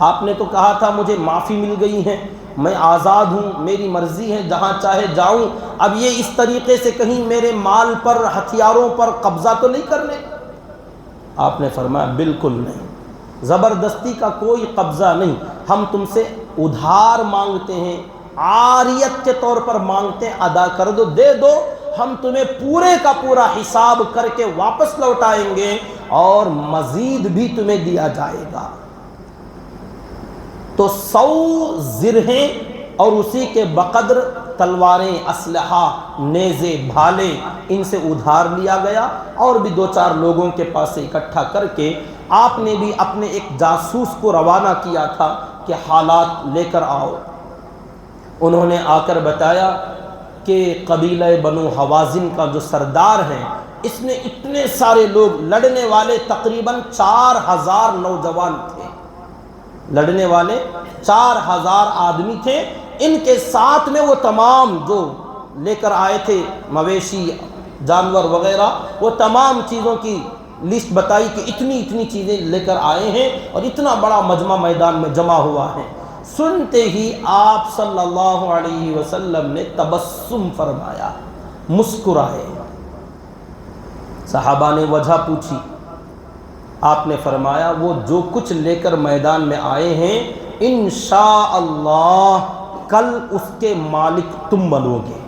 آپ نے تو کہا تھا مجھے معافی مل گئی ہے، میں آزاد ہوں، میری مرضی ہے، جہاں چاہے جاؤں، اب یہ اس طریقے سے کہیں میرے مال پر، ہتھیاروں پر قبضہ تو نہیں کر لے؟ آپ نے فرمایا بالکل نہیں، زبردستی کا کوئی قبضہ نہیں، ہم تم سے ادھار مانگتے ہیں، عاریت کے طور پر مانگتے ہیں، ادا کر دو، دے دو، ہم تمہیں پورے کا پورا حساب کر کے واپس لوٹائیں گے اور مزید بھی تمہیں دیا جائے گا۔ تو 100 زرہیں اور اسی کے بقدر تلواریں، اسلحہ، نیزے، بھالے، ان سے ادھار لیا گیا، اور بھی 2-4 لوگوں کے پاس سے اکٹھا کر کے آپ نے بھی اپنے ایک جاسوس کو روانہ کیا تھا کہ حالات لے کر آؤ۔ انہوں نے آ کر بتایا کہ قبیلہ بنو حوازن کا جو سردار ہے، اس نے اتنے سارے لوگ، لڑنے والے تقریباً 4000 نوجوان تھے، لڑنے والے 4000 آدمی تھے، ان کے ساتھ میں وہ تمام جو لے کر آئے تھے مویشی، جانور وغیرہ، وہ تمام چیزوں کی لسٹ بتائی کہ اتنی چیزیں لے کر آئے ہیں اور اتنا بڑا مجمع میدان میں جمع ہوا ہے۔ سنتے ہی آپ صلی اللہ علیہ وسلم نے تبسم فرمایا، مسکرائے۔ صحابہ نے وجہ پوچھی، آپ نے فرمایا وہ جو کچھ لے کر میدان میں آئے ہیں انشاءاللہ کل اس کے مالک تم بنو گے،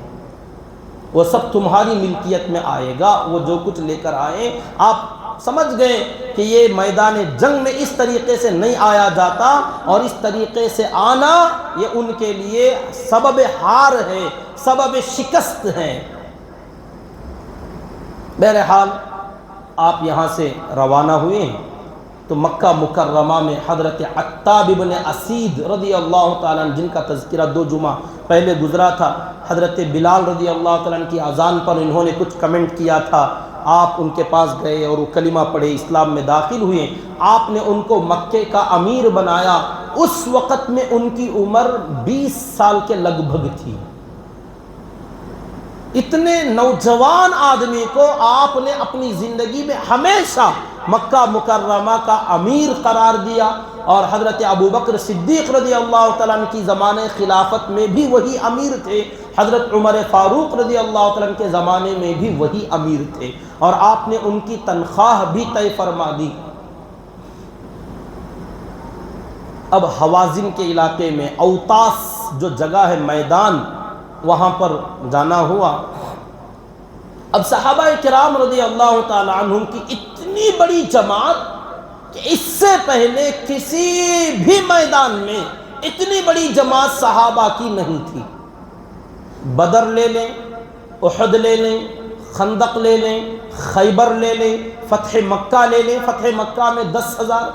وہ سب تمہاری ملکیت میں آئے گا، وہ جو کچھ لے کر آئے۔ آپ سمجھ گئے کہ یہ میدان جنگ میں اس طریقے سے نہیں آیا جاتا، اور اس طریقے سے آنا یہ ان کے لیے سبب ہار ہے، سبب شکست ہے۔ بہرحال آپ یہاں سے روانہ ہوئے ہیں تو مکہ مکرمہ میں حضرت عتاب بن اسید رضی اللہ تعالیٰ عنہ، جن کا تذکرہ 2 جمعہ پہلے گزرا تھا، حضرت بلال رضی اللہ تعالیٰ عنہ کی اذان پر انہوں نے کچھ کمنٹ کیا تھا، آپ ان کے پاس گئے اور وہ کلمہ پڑھے، اسلام میں داخل ہوئے، آپ نے ان کو مکے کا امیر بنایا۔ اس وقت میں ان کی عمر 20 سال کے لگ بھگ تھی۔ اتنے نوجوان آدمی کو آپ نے اپنی زندگی میں ہمیشہ مکہ مکرمہ کا امیر قرار دیا، اور حضرت ابوبکر صدیق رضی اللہ تعالیٰ عنہ کی زمانے خلافت میں بھی وہی امیر تھے، حضرت عمر فاروق رضی اللہ تعالیٰ عنہ کے زمانے میں بھی وہی امیر تھے، اور آپ نے ان کی تنخواہ بھی طے فرما دی۔ اب حوازن کے علاقے میں اوتاس جو جگہ ہے، میدان، وہاں پر جانا ہوا۔ اب صحابہ کرام رضی اللہ تعالی عنہم کی اتنی بڑی جماعت کہ اس سے پہلے کسی بھی میدان میں اتنی بڑی جماعت صحابہ کی نہیں تھی۔ بدر لے لیں، احد لے لیں، خندق لے لیں، خیبر لے لیں، فتح مکہ لے لیں، فتح مکہ میں 10,000۔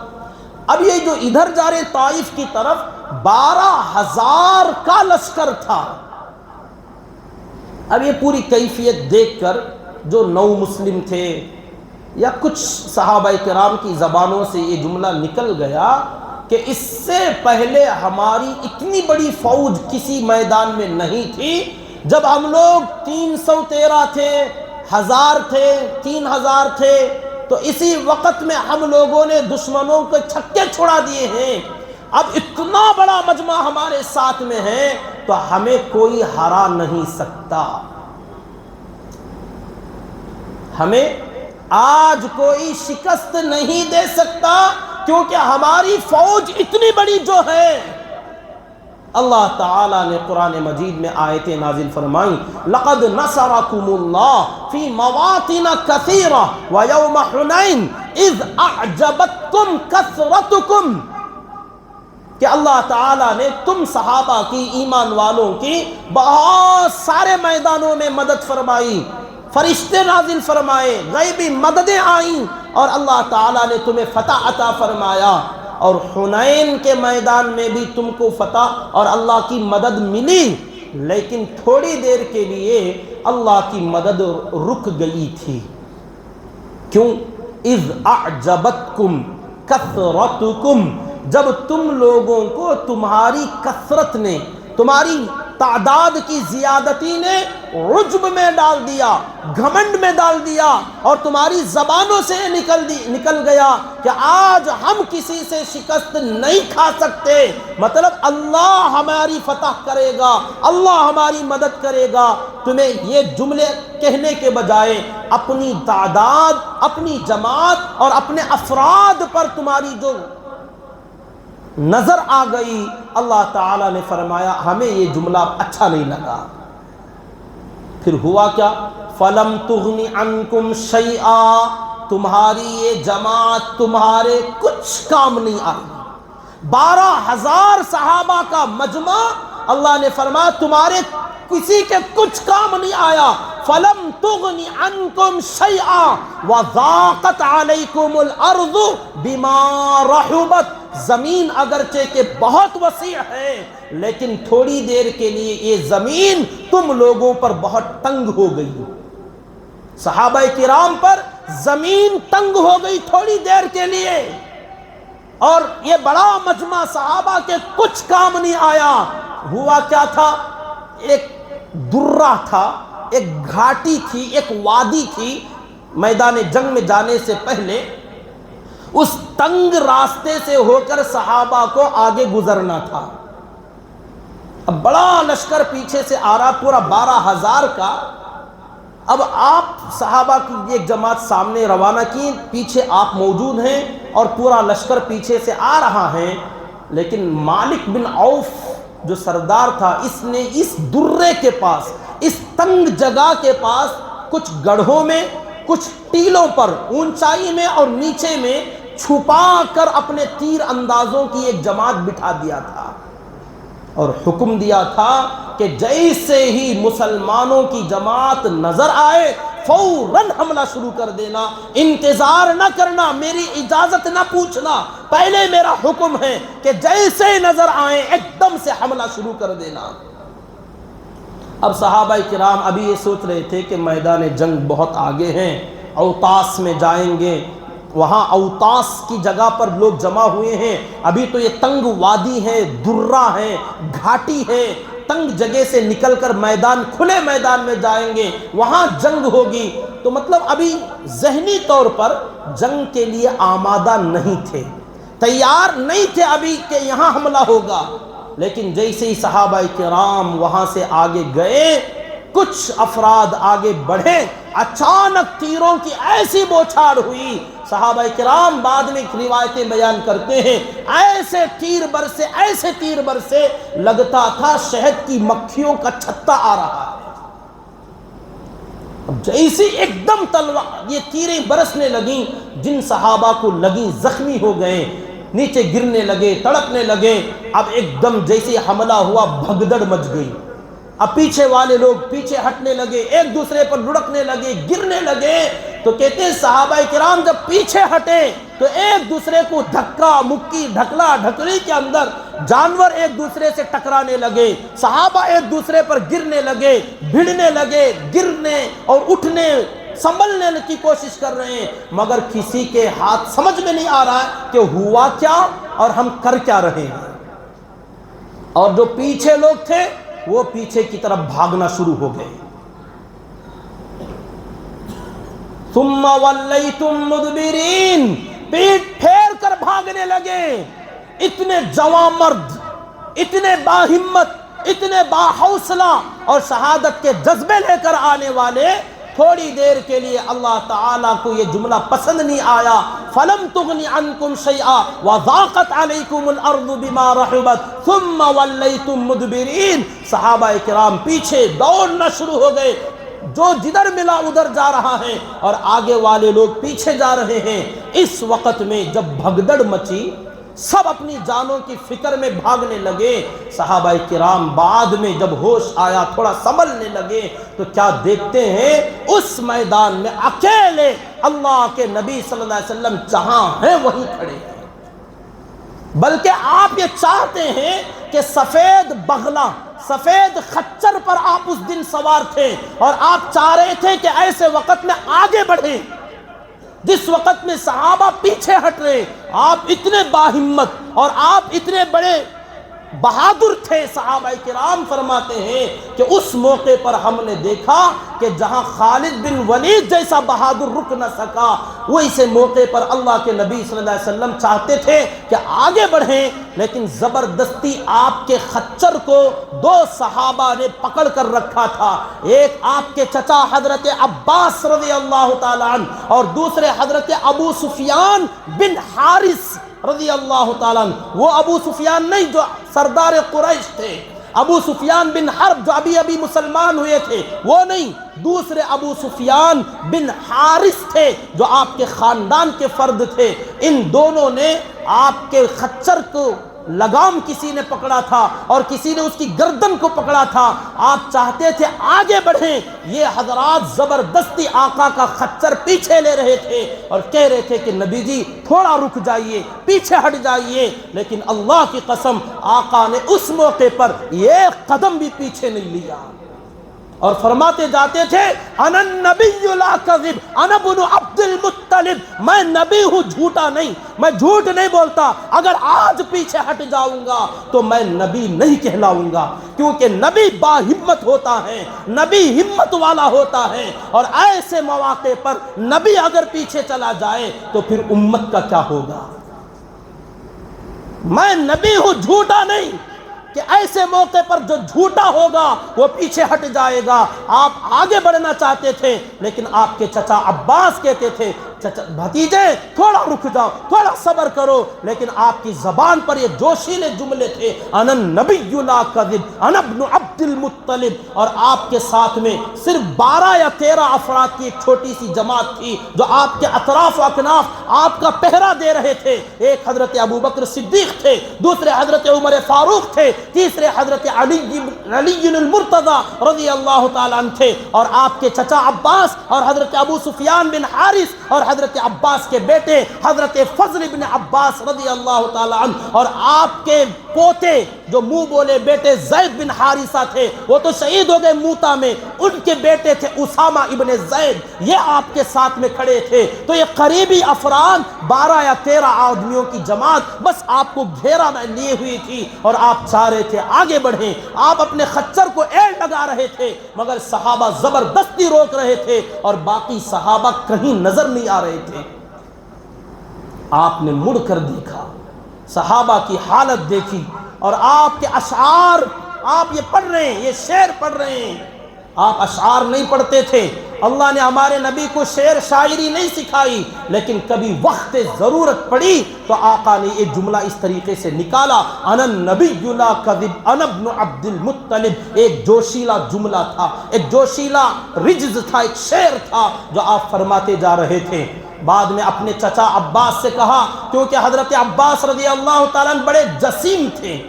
اب یہ جو ادھر جا رہے طائف کی طرف 12,000 کا لشکر تھا۔ اب یہ پوری کیفیت دیکھ کر جو نو مسلم تھے یا کچھ صحابہ کرام کی زبانوں سے یہ جملہ نکل گیا کہ اس سے پہلے ہماری اتنی بڑی فوج کسی میدان میں نہیں تھی۔ جب ہم لوگ 313 تھے، 1000 تھے، 3000 تھے، تو اسی وقت میں ہم لوگوں نے دشمنوں کو چھکے چھڑا دیے ہیں۔ اب اتنا بڑا مجمع ہمارے ساتھ میں ہے تو ہمیں کوئی ہرا نہیں سکتا، ہمیں آج کوئی شکست نہیں دے سکتا، کیونکہ ہماری فوج اتنی بڑی جو ہے۔ اللہ تعالیٰ نے قرآن مجید میں آیتیں نازل فرمائیں، لَقَدْ نَصَرَكُمُ اللَّهُ فِي مَوَاطِنَ كَثِيرَةٍ وَيَوْمَ حُنَيْنٍ إِذْ أَعْجَبَتْكُمْ كَثْرَتُكُمْ، کہ اللہ تعالیٰ نے تم صحابہ کی، ایمان والوں کی بہت سارے میدانوں میں مدد فرمائی، فرشتے نازل فرمائے، غیبی مددیں آئیں، اور اللہ تعالیٰ نے تمہیں فتح عطا فرمایا، اور حنین کے میدان میں بھی تم کو فتح اور اللہ کی مدد ملی، لیکن تھوڑی دیر کے لیے اللہ کی مدد رک گئی تھی۔ کیوں؟ اذ اعجبتکم کثرتکم، جب تم لوگوں کو تمہاری کثرت نے، تمہاری تعداد کی زیادتی نے عجب میں ڈال دیا، گھمنڈ میں ڈال دیا، اور تمہاری زبانوں سے نکل گیا کہ آج ہم کسی سے شکست نہیں کھا سکتے، مطلب اللہ ہماری فتح کرے گا، اللہ ہماری مدد کرے گا۔ تمہیں یہ جملے کہنے کے بجائے اپنی تعداد، اپنی جماعت اور اپنے افراد پر تمہاری جو نظر آ گئی، اللہ تعالیٰ نے فرمایا ہمیں یہ جملہ اچھا نہیں لگا۔ پھر ہوا کیا؟ فَلَمْ تُغْنِ عَنْكُمْ شَيْئًا، تمہاری یہ جماعت تمہارے کچھ کام نہیں آئی۔ 12,000 صحابہ کا مجمع، اللہ نے فرمایا تمہارے کسی کے کچھ کام نہیں آیا۔ فَلَمْ تُغْنِ عَنْكُمْ شَيْئًا وَضَاقَتْ عَلَيْكُمُ الْأَرْضُ بِمَا رَحُبَتْ، زمین اگرچہ کہ بہت وسیع ہے لیکن تھوڑی دیر کے لیے یہ زمین تم لوگوں پر بہت تنگ ہو گئی۔ صحابہ کرام پر زمین تنگ ہو گئی تھوڑی دیر کے لیے، اور یہ بڑا مجمع صحابہ کے کچھ کام نہیں آیا۔ ہوا کیا تھا؟ ایک درہ تھا، ایک گھاٹی تھی، ایک وادی تھی، میدان جنگ میں جانے سے پہلے اس تنگ راستے سے ہو کر صحابہ کو آگے گزرنا تھا۔ اب بڑا لشکر پیچھے سے آ رہا، پورا 12,000 کا۔ اب آپ صحابہ کی ایک جماعت سامنے روانہ کی، پیچھے آپ موجود ہیں اور پورا لشکر پیچھے سے آ رہا ہے، لیکن مالک بن عوف جو سردار تھا، اس نے اس درے کے پاس، اس تنگ جگہ کے پاس کچھ گڑھوں میں، کچھ ٹیلوں پر اونچائی میں اور نیچے میں چھپا کر اپنے تیر اندازوں کی ایک جماعت بٹھا دیا تھا، اور حکم دیا تھا کہ جیسے ہی مسلمانوں کی جماعت نظر آئے فوراً حملہ شروع کر دینا، انتظار نہ کرنا، میری اجازت نہ پوچھنا، پہلے میرا حکم ہے کہ جیسے نظر آئیں ایک دم سے حملہ شروع کر دینا۔ اب صحابہ کرام ابھی یہ سوچ رہے تھے کہ میدان جنگ بہت آگے ہیں، اوطاس میں جائیں گے، وہاں اوطاس کی جگہ پر لوگ جمع ہوئے ہیں، ابھی تو یہ تنگ وادی ہے، درہ ہے، گھاٹی ہے، تنگ جگہ سے نکل کر میدان، کھلے میدان میں جائیں گے، وہاں جنگ ہوگی، تو مطلب ابھی ذہنی طور پر جنگ کے لیے آمادہ نہیں تھے، تیار نہیں تھے ابھی کہ یہاں حملہ ہوگا۔ لیکن جیسے ہی صحابہ کرام وہاں سے آگے گئے، کچھ افراد آگے بڑھے، اچانک تیروں کی ایسی بوچھاڑ ہوئی، صحابہ کرام بعد میں روایتیں بیان کرتے ہیں ایسے تیر برسے لگتا تھا شہد کی مکھیوں کا چھتا آ رہا ہے۔ اب جیسی ایک دم تلوار یہ تیریں برسنے لگیں، جن صحابہ کو لگیں زخمی ہو گئے، نیچے گرنے لگے، تڑپنے لگے۔ اب ایک دم جیسے حملہ ہوا بھگدڑ مچ گئی، اب پیچھے والے لوگ پیچھے ہٹنے لگے، ایک دوسرے پر لڑکنے لگے، گرنے لگے۔ تو کہتے ہیں صحابہ کرام جب پیچھے ہٹے تو ایک دوسرے کو دھکا مکی، ڈھکلا ڈھکلی کے اندر جانور ایک دوسرے سے ٹکرانے لگے، صحابہ ایک دوسرے پر گرنے لگے، بھڑنے لگے، گرنے اور اٹھنے سنبھلنے کی کوشش کر رہے ہیں، مگر کسی کے ہاتھ سمجھ میں نہیں آ رہا ہے کہ ہوا کیا اور ہم کر کیا رہے ہیں۔ اور جو پیچھے لوگ تھے وہ پیچھے کی طرف بھاگنا شروع ہو گئے۔ ثم ولیتم مدبرین، پیٹ پھیر کر بھاگنے لگے۔ اتنے جواں مرد، اتنے باہمت، اتنے باحوصلہ اور شہادت کے جذبے لے کر آنے والے، تھوڑی دیر کے لیے اللہ تعالیٰ کو یہ جملہ پسند نہیں آیا، فَلَمْ تُغْنِ عَنْكُمْ شَيْئًا وَضَاقَتْ عَلَيْكُمُ الْأَرْضُ بِمَا رَحُبَتْ ثُمَّ وَلَّيْتُمْ مُدْبِرِينَ۔ صحابہ کرام پیچھے دوڑنا شروع ہو گئے، جو جدھر ملا ادھر جا رہا ہے اور آگے والے لوگ پیچھے جا رہے ہیں۔ اس وقت میں جب بھگدڑ مچی، سب اپنی جانوں کی فکر میں بھاگنے لگے، صحابہ کرام بعد میں جب ہوش آیا تھوڑا سنبھلنے لگے تو کیا دیکھتے ہیں، اس میدان میں اکیلے اللہ کے نبی صلی اللہ علیہ وسلم جہاں ہیں وہیں کھڑے ہیں۔ بلکہ آپ یہ چاہتے ہیں کہ سفید بغلہ، سفید خچر پر آپ اس دن سوار تھے، اور آپ چاہ رہے تھے کہ ایسے وقت میں آگے بڑھیں جس وقت میں صحابہ پیچھے ہٹ رہے، آپ اتنے باہمت اور آپ اتنے بڑے بہادر تھے۔ صحابہ کرام فرماتے ہیں کہ اس موقع پر ہم نے دیکھا کہ جہاں خالد بن ولید جیسا بہادر رک نہ سکا، وہ اسے موقع پر اللہ کے نبی صلی اللہ علیہ وسلم چاہتے تھے کہ آگے بڑھیں، لیکن زبردستی آپ کے خچر کو دو صحابہ نے پکڑ کر رکھا تھا، ایک آپ کے چچا حضرت عباس رضی اللہ تعالیٰ عنہ اور دوسرے حضرت ابو سفیان بن حارث رضی اللہ تعالیٰ عنہ۔ وہ ابو سفیان نہیں جو سردار قریش تھے، ابو سفیان بن حرب جو ابھی مسلمان ہوئے تھے وہ نہیں، دوسرے ابو سفیان بن حارث تھے جو آپ کے خاندان کے فرد تھے۔ ان دونوں نے آپ کے خچر کو لگام کسی نے پکڑا تھا اور کسی نے اس کی گردن کو پکڑا تھا، آپ چاہتے تھے آگے بڑھیں، یہ حضرات زبردستی آقا کا خچر پیچھے لے رہے تھے اور کہہ رہے تھے کہ نبی جی تھوڑا رک جائیے، پیچھے ہٹ جائیے، لیکن اللہ کی قسم آقا نے اس موقع پر ایک قدم بھی پیچھے نہیں لیا اور فرماتے جاتے تھے انا النبی لا کذب انا ابن عبد المطلب، میں نبی ہوں، جھوٹا نہیں، میں جھوٹ نہیں بولتا، اگر آج پیچھے ہٹ جاؤں گا تو میں نبی نہیں کہلاؤں گا، کیونکہ نبی با ہمت ہوتا ہے، نبی ہمت والا ہوتا ہے، اور ایسے مواقع پر نبی اگر پیچھے چلا جائے تو پھر امت کا کیا ہوگا۔ میں نبی ہوں، جھوٹا نہیں، کہ ایسے موقع پر جو جھوٹا ہوگا وہ پیچھے ہٹ جائے گا۔ آپ آگے بڑھنا چاہتے تھے، لیکن آپ کے چچا عباس کہتے تھے بھتیجے تھوڑا رک جاؤ، تھوڑا صبر کرو، لیکن آپ کی زبان پر یہ جوشیلے جملے تھے انا النبی لا کذب انا ابن عبد المطلب، اور آپ کے ساتھ میں صرف 12 یا 13 افراد کی ایک چھوٹی سی جماعت تھی جو آپ کے اطراف و اکناف آپ کا پہرا دے رہے تھے۔ ایک حضرت ابو بکر صدیق تھے، دوسرے حضرت عمر فاروق تھے، تیسرے حضرت علی المرتضی رضی اللہ تعالیٰ عنہ تھے، اور آپ کے چچا عباس اور حضرت ابو سفیان بن حارث اور حضرت عباس کے بیٹے حضرت فضل بن عباس رضی اللہ تعالیٰ عنہ، اور آپ کے پوتے جو منہ بولے بیٹے زید بن حارثہ تھے، وہ تو شہید ہو گئے موتا میں، ان کے بیٹے تھے اسامہ ابن زید، یہ آپ کے ساتھ میں کھڑے تھے۔ تو یہ قریبی افراد 12 یا 13 آدمیوں کی جماعت بس آپ کو گھیرا میں لیے ہوئی تھی، اور آپ چاہ رہے تھے آگے بڑھیں، آپ اپنے خچر کو ایڑ لگا رہے تھے، مگر صحابہ زبردستی روک رہے تھے اور باقی صحابہ کہیں نظر نہیں آ رہے تھے۔ آپ نے مڑ کر دیکھا، صحابہ کی حالت دیکھی، اور آپ کے اشعار آپ یہ پڑھ رہے ہیں، یہ شعر پڑھ رہے ہیں۔ آپ اشعار نہیں پڑھتے تھے، اللہ نے ہمارے نبی کو شعر شاعری نہیں سکھائی، لیکن کبھی وقت ضرورت پڑی تو آقا نے یہ جملہ اس طریقے سے نکالا انا النبی لا کذب انا ابن عبد المطلب۔ ایک جوشیلا جملہ تھا، ایک جوشیلا رجز تھا، ایک شعر تھا جو آپ فرماتے جا رہے تھے۔ بعد میں اپنے چچا عباس سے کہا، کیونکہ حضرت عباس رضی اللہ تعالیٰ عنہ بڑے جسیم تھے،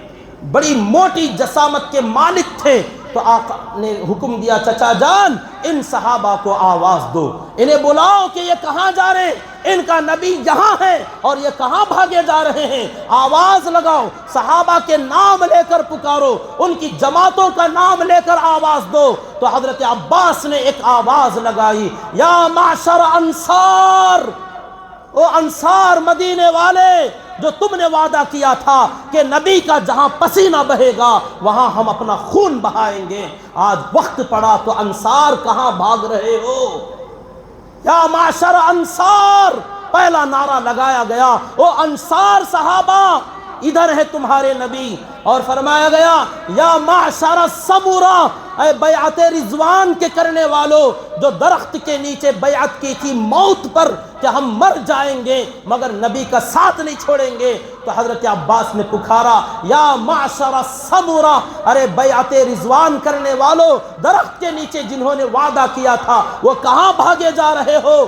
بڑی موٹی جسامت کے مالک تھے، تو آقا نے حکم دیا چچا جان ان صحابہ کو آواز دو، انہیں بلاؤ کہ یہ کہاں جا رہے ہیں، ان کا نبی یہاں ہے اور یہ کہاں بھاگے جا رہے ہیں، آواز لگاؤ، صحابہ کے نام لے کر پکارو، ان کی جماعتوں کا نام لے کر آواز دو۔ تو حضرت عباس نے ایک آواز لگائی، یا معشر انصار، او انصار مدینے والے، جو تم نے وعدہ کیا تھا کہ نبی کا جہاں پسینہ بہے گا وہاں ہم اپنا خون بہائیں گے، آج وقت پڑا تو انصار کہاں بھاگ رہے ہو؟ یا معاشر انصار، پہلا نعرہ لگایا گیا، او انصار صحابہ ادھر ہے تمہارے نبی، اور فرمایا گیا یا معشر سمورہ، اے بیعت رضوان کے کرنے والوں جو درخت کے نیچے بیعت کی تھی موت پر کہ ہم مر جائیں گے مگر نبی کا ساتھ نہیں چھوڑیں گے، تو حضرت عباس نے پکارا یا معشر سمورہ، ارے بیعت رضوان کرنے والوں، درخت کے نیچے جنہوں نے وعدہ کیا تھا وہ کہاں بھاگے جا رہے ہو؟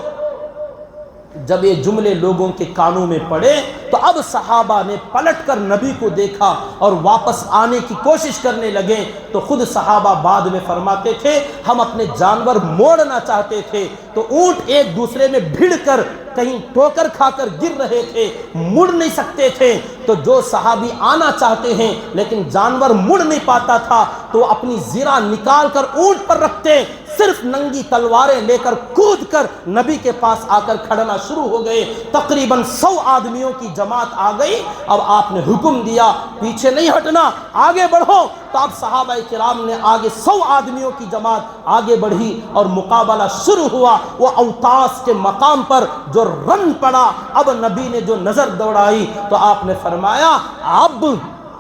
جب یہ جملے لوگوں کے کانوں میں پڑے تو اب صحابہ نے پلٹ کر نبی کو دیکھا اور واپس آنے کی کوشش کرنے لگے، تو خود صحابہ بعد میں فرماتے تھے ہم اپنے جانور موڑنا چاہتے تھے تو اونٹ ایک دوسرے میں بھیڑ کر کہیں ٹھوکر کھا کر گر رہے تھے، مڑ نہیں سکتے تھے، تو جو صحابی آنا چاہتے ہیں لیکن جانور مڑ نہیں پاتا تھا تو وہ اپنی زرہ نکال کر اونٹ پر رکھتے، صرف ننگی تلواریں لے کر کود کر نبی کے پاس آ کر کھڑنا شروع ہو گئے۔ تقریباً 100 آدمیوں کی جماعت آ گئی۔ اب آپ نے حکم دیا پیچھے نہیں ہٹنا، آگے بڑھو۔ تو اب صحابہ کرام نے آگے 100 آدمیوں کی جماعت آگے بڑھی اور مقابلہ شروع ہوا۔ وہ اوتاس کے مقام پر جو رن پڑا، اب نبی نے جو نظر دوڑائی تو آپ نے فرمایا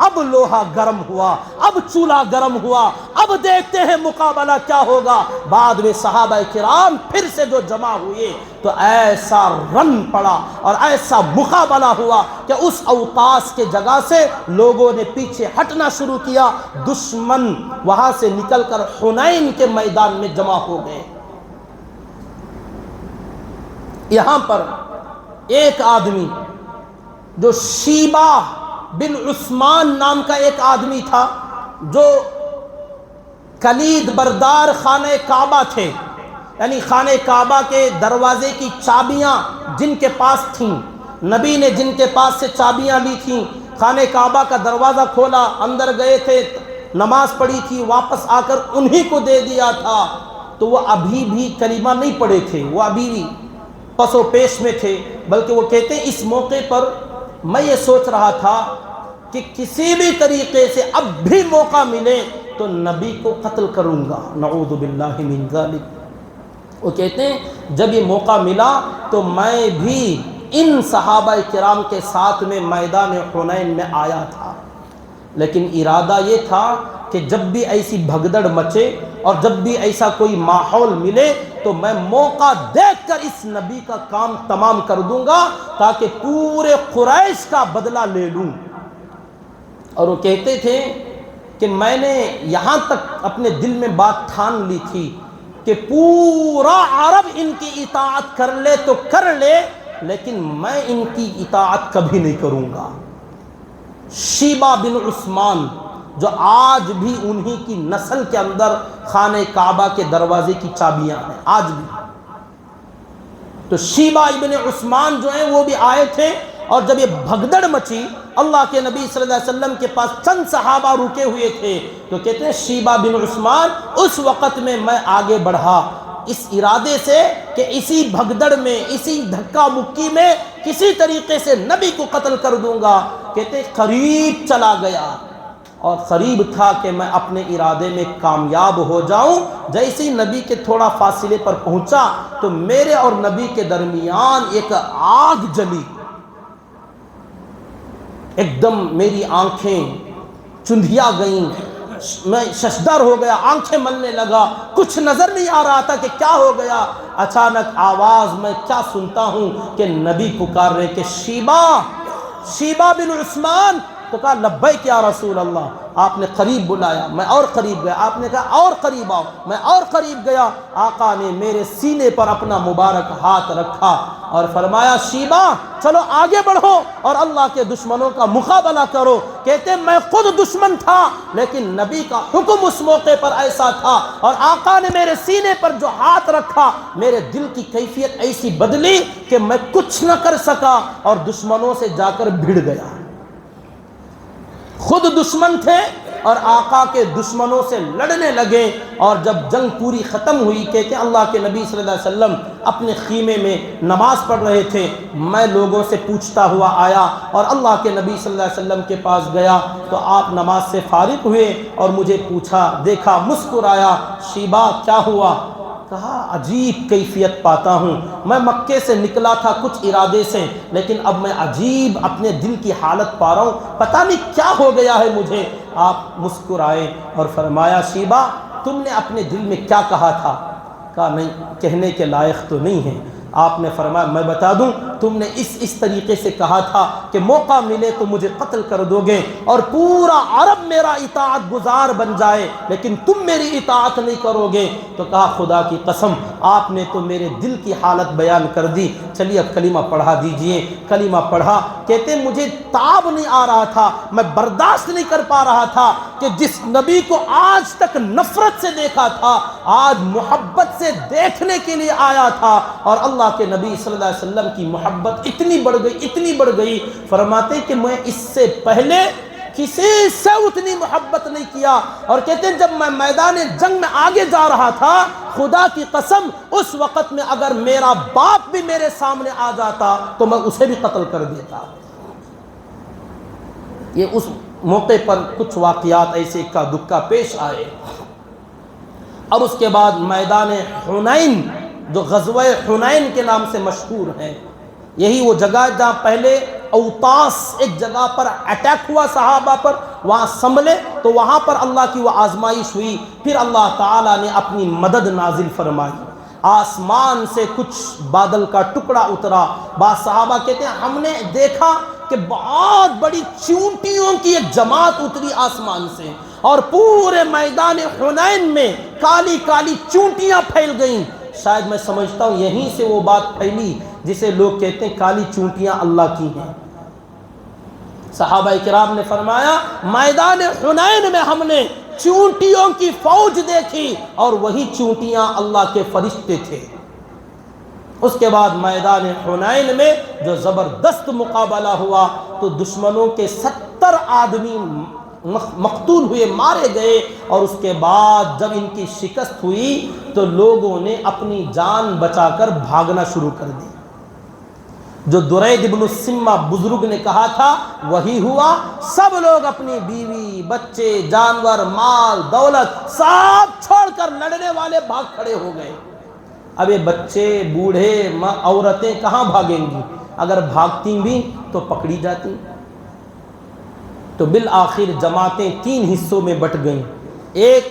اب لوہا گرم ہوا، اب چولہا گرم ہوا، اب دیکھتے ہیں مقابلہ کیا ہوگا۔ بعد میں صحابہ کرام پھر سے جو جمع ہوئے تو ایسا رن پڑا اور ایسا مقابلہ ہوا کہ اس اوتاس کے جگہ سے لوگوں نے پیچھے ہٹنا شروع کیا۔ دشمن وہاں سے نکل کر حنین کے میدان میں جمع ہو گئے۔ یہاں پر ایک آدمی جو شیبہ بن عثمان نام کا ایک آدمی تھا، جو کلید بردار خانہ کعبہ تھے، یعنی خانہ کعبہ کے دروازے کی چابیاں جن کے پاس تھیں، نبی نے جن کے پاس سے چابیاں لی تھیں، خانہ کعبہ کا دروازہ کھولا، اندر گئے تھے، نماز پڑھی تھی، واپس آ کر انہی کو دے دیا تھا۔ تو وہ ابھی بھی کلمہ نہیں پڑھے تھے، وہ ابھی بھی پس و پیش میں تھے، بلکہ وہ کہتے ہیں اس موقع پر میں یہ سوچ رہا تھا کہ کسی بھی طریقے سے اب بھی موقع ملے تو نبی کو قتل کروں گا، نعوذ باللہ من ذالک۔ وہ کہتے ہیں جب یہ موقع ملا تو میں بھی ان صحابہ کرام کے ساتھ میں میدان حنین میں آیا تھا، لیکن ارادہ یہ تھا کہ جب بھی ایسی بھگدڑ مچے اور جب بھی ایسا کوئی ماحول ملے تو میں موقع دیکھ کر اس نبی کا کام تمام کر دوں گا تاکہ پورے قریش کا بدلہ لے لوں۔ اور وہ کہتے تھے کہ میں نے یہاں تک اپنے دل میں بات ٹھان لی تھی کہ پورا عرب ان کی اطاعت کر لے تو کر لے، لیکن میں ان کی اطاعت کبھی نہیں کروں گا۔ شیبہ بن عثمان جو آج بھی انہی کی نسل کے اندر خانہ کعبہ کے دروازے کی چابیاں ہیں آج بھی۔ تو شیبہ ابن عثمان جو ہیں وہ بھی آئے تھے، اور جب یہ بھگدڑ مچی اللہ کے نبی صلی اللہ علیہ وسلم کے پاس چند صحابہ رکے ہوئے تھے، تو کہتے ہیں شیبہ بن عثمان اس وقت میں آگے بڑھا اس ارادے سے کہ اسی بھگدڑ میں، اسی دھکا مکی میں کسی طریقے سے نبی کو قتل کر دوں گا۔ کہتے ہیں قریب چلا گیا اور قریب تھا کہ میں اپنے ارادے میں کامیاب ہو جاؤں۔ جیسے ہی نبی کے تھوڑا فاصلے پر پہنچا تو میرے اور نبی کے درمیان ایک آگ جلی، ایک دم میری آنکھیں چندھیا گئیں، میں ششدر ہو گیا، آنکھیں ملنے لگا، کچھ نظر نہیں آ رہا تھا کہ کیا ہو گیا۔ اچانک آواز میں کیا سنتا ہوں کہ نبی پکار رہے کہ شیبہ بن عثمان۔ تو کہا لبیک یا رسول اللہ۔ آپ نے قریب بلایا، میں اور قریب گیا، آپ نے کہا اور قریب آؤ، میں اور قریب گیا۔ آقا نے میرے سینے پر اپنا مبارک ہاتھ رکھا اور فرمایا شیبہ چلو آگے بڑھو اور اللہ کے دشمنوں کا مقابلہ کرو۔ کہتے ہیں میں خود دشمن تھا، لیکن نبی کا حکم اس موقع پر ایسا تھا اور آقا نے میرے سینے پر جو ہاتھ رکھا میرے دل کی کیفیت ایسی بدلی کہ میں کچھ نہ کر سکا اور دشمنوں سے جا کر بھڑ گیا۔ خود دشمن تھے اور آقا کے دشمنوں سے لڑنے لگے، اور جب جنگ پوری ختم ہوئی کہتے ہیں اللہ کے نبی صلی اللہ علیہ وسلم اپنے خیمے میں نماز پڑھ رہے تھے، میں لوگوں سے پوچھتا ہوا آیا اور اللہ کے نبی صلی اللہ علیہ وسلم کے پاس گیا تو آپ نماز سے فارغ ہوئے اور مجھے پوچھا، دیکھا، مسکرایا، شیبہ کیا ہوا؟ کہا عجیب کیفیت پاتا ہوں، میں مکے سے نکلا تھا کچھ ارادے سے، لیکن اب میں عجیب اپنے دل کی حالت پا رہا ہوں، پتہ نہیں کیا ہو گیا ہے مجھے۔ آپ مسکرائے اور فرمایا شیبہ تم نے اپنے دل میں کیا کہا تھا؟ کہا نہیں کہنے کے لائق تو نہیں ہے۔ آپ نے فرمایا میں بتا دوں، تم نے اس طریقے سے کہا تھا کہ موقع ملے تو مجھے قتل کر دو گے اور پورا عرب میرا اطاعت گزار بن جائے، لیکن تم میری اطاعت نہیں کرو گے۔ تو کہا خدا کی قسم آپ نے تو میرے دل کی حالت بیان کر دی، چلیے اب کلمہ پڑھا دیجئے۔ کلمہ پڑھا، کہتے مجھے تاب نہیں آ رہا تھا، میں برداشت نہیں کر پا رہا تھا کہ جس نبی کو آج تک نفرت سے دیکھا تھا آج محبت سے دیکھنے کے لیے آیا تھا، اور اللہ کے نبی صلی اللہ علیہ وسلم کی محبت اتنی بڑھ گئی، اتنی بڑھ گئی، فرماتے کہ میں اس سے پہلے کسی سے اتنی محبت نہیں کیا. اور کہتے ہیں جب میں میدان جنگ میں آگے جا رہا تھا، خدا کی قسم اس وقت میں اگر میرا باپ بھی میرے سامنے آ جاتا تو میں اسے بھی قتل کر دیتا. یہ اس موقع پر کچھ واقعات ایسے کا دکا پیش آئے. اب اس کے بعد میدان حنین جو غزوہ حنین کے نام سے مشہور ہے، یہی وہ جگہ جہاں پہلے اوتاس ایک جگہ پر اٹیک ہوا صحابہ پر، وہاں سنبھلے تو وہاں پر اللہ کی وہ آزمائش ہوئی. پھر اللہ تعالیٰ نے اپنی مدد نازل فرمائی، آسمان سے کچھ بادل کا ٹکڑا اترا. بعض صحابہ کہتے ہیں ہم نے دیکھا کہ بہت بڑی چونٹیوں کی ایک جماعت اتری آسمان سے، اور پورے میدان حنین میں کالی کالی چونٹیاں پھیل گئیں. شاید میں سمجھتا ہوں یہیں سے وہ بات پھیلی جسے لوگ کہتے ہیں کالی چونٹیاں اللہ کی ہیں. صحابہ کرام نے فرمایا میدان حنین میں ہم نے چونٹیوں کی فوج دیکھی، اور وہی چونٹیاں اللہ کے فرشتے تھے. اس کے بعد میدان حنین میں جو زبردست مقابلہ ہوا تو دشمنوں کے 70 آدمی مقتول ہوئے، مارے گئے. اور اس کے بعد جب ان کی شکست ہوئی تو لوگوں نے اپنی جان بچا کر بھاگنا شروع کر دی. جو درید ابن السمہ بزرگ نے کہا تھا وہی ہوا. سب لوگ اپنی بیوی، بچے، جانور، مال، دولت سب چھوڑ کر لڑنے والے بھاگ کھڑے ہو گئے. اب یہ بچے، بوڑھے، عورتیں کہاں بھاگیں گی؟ اگر بھاگتی بھی تو پکڑی جاتی. تو بالآخر جماعتیں 3 حصوں میں بٹ گئیں. ایک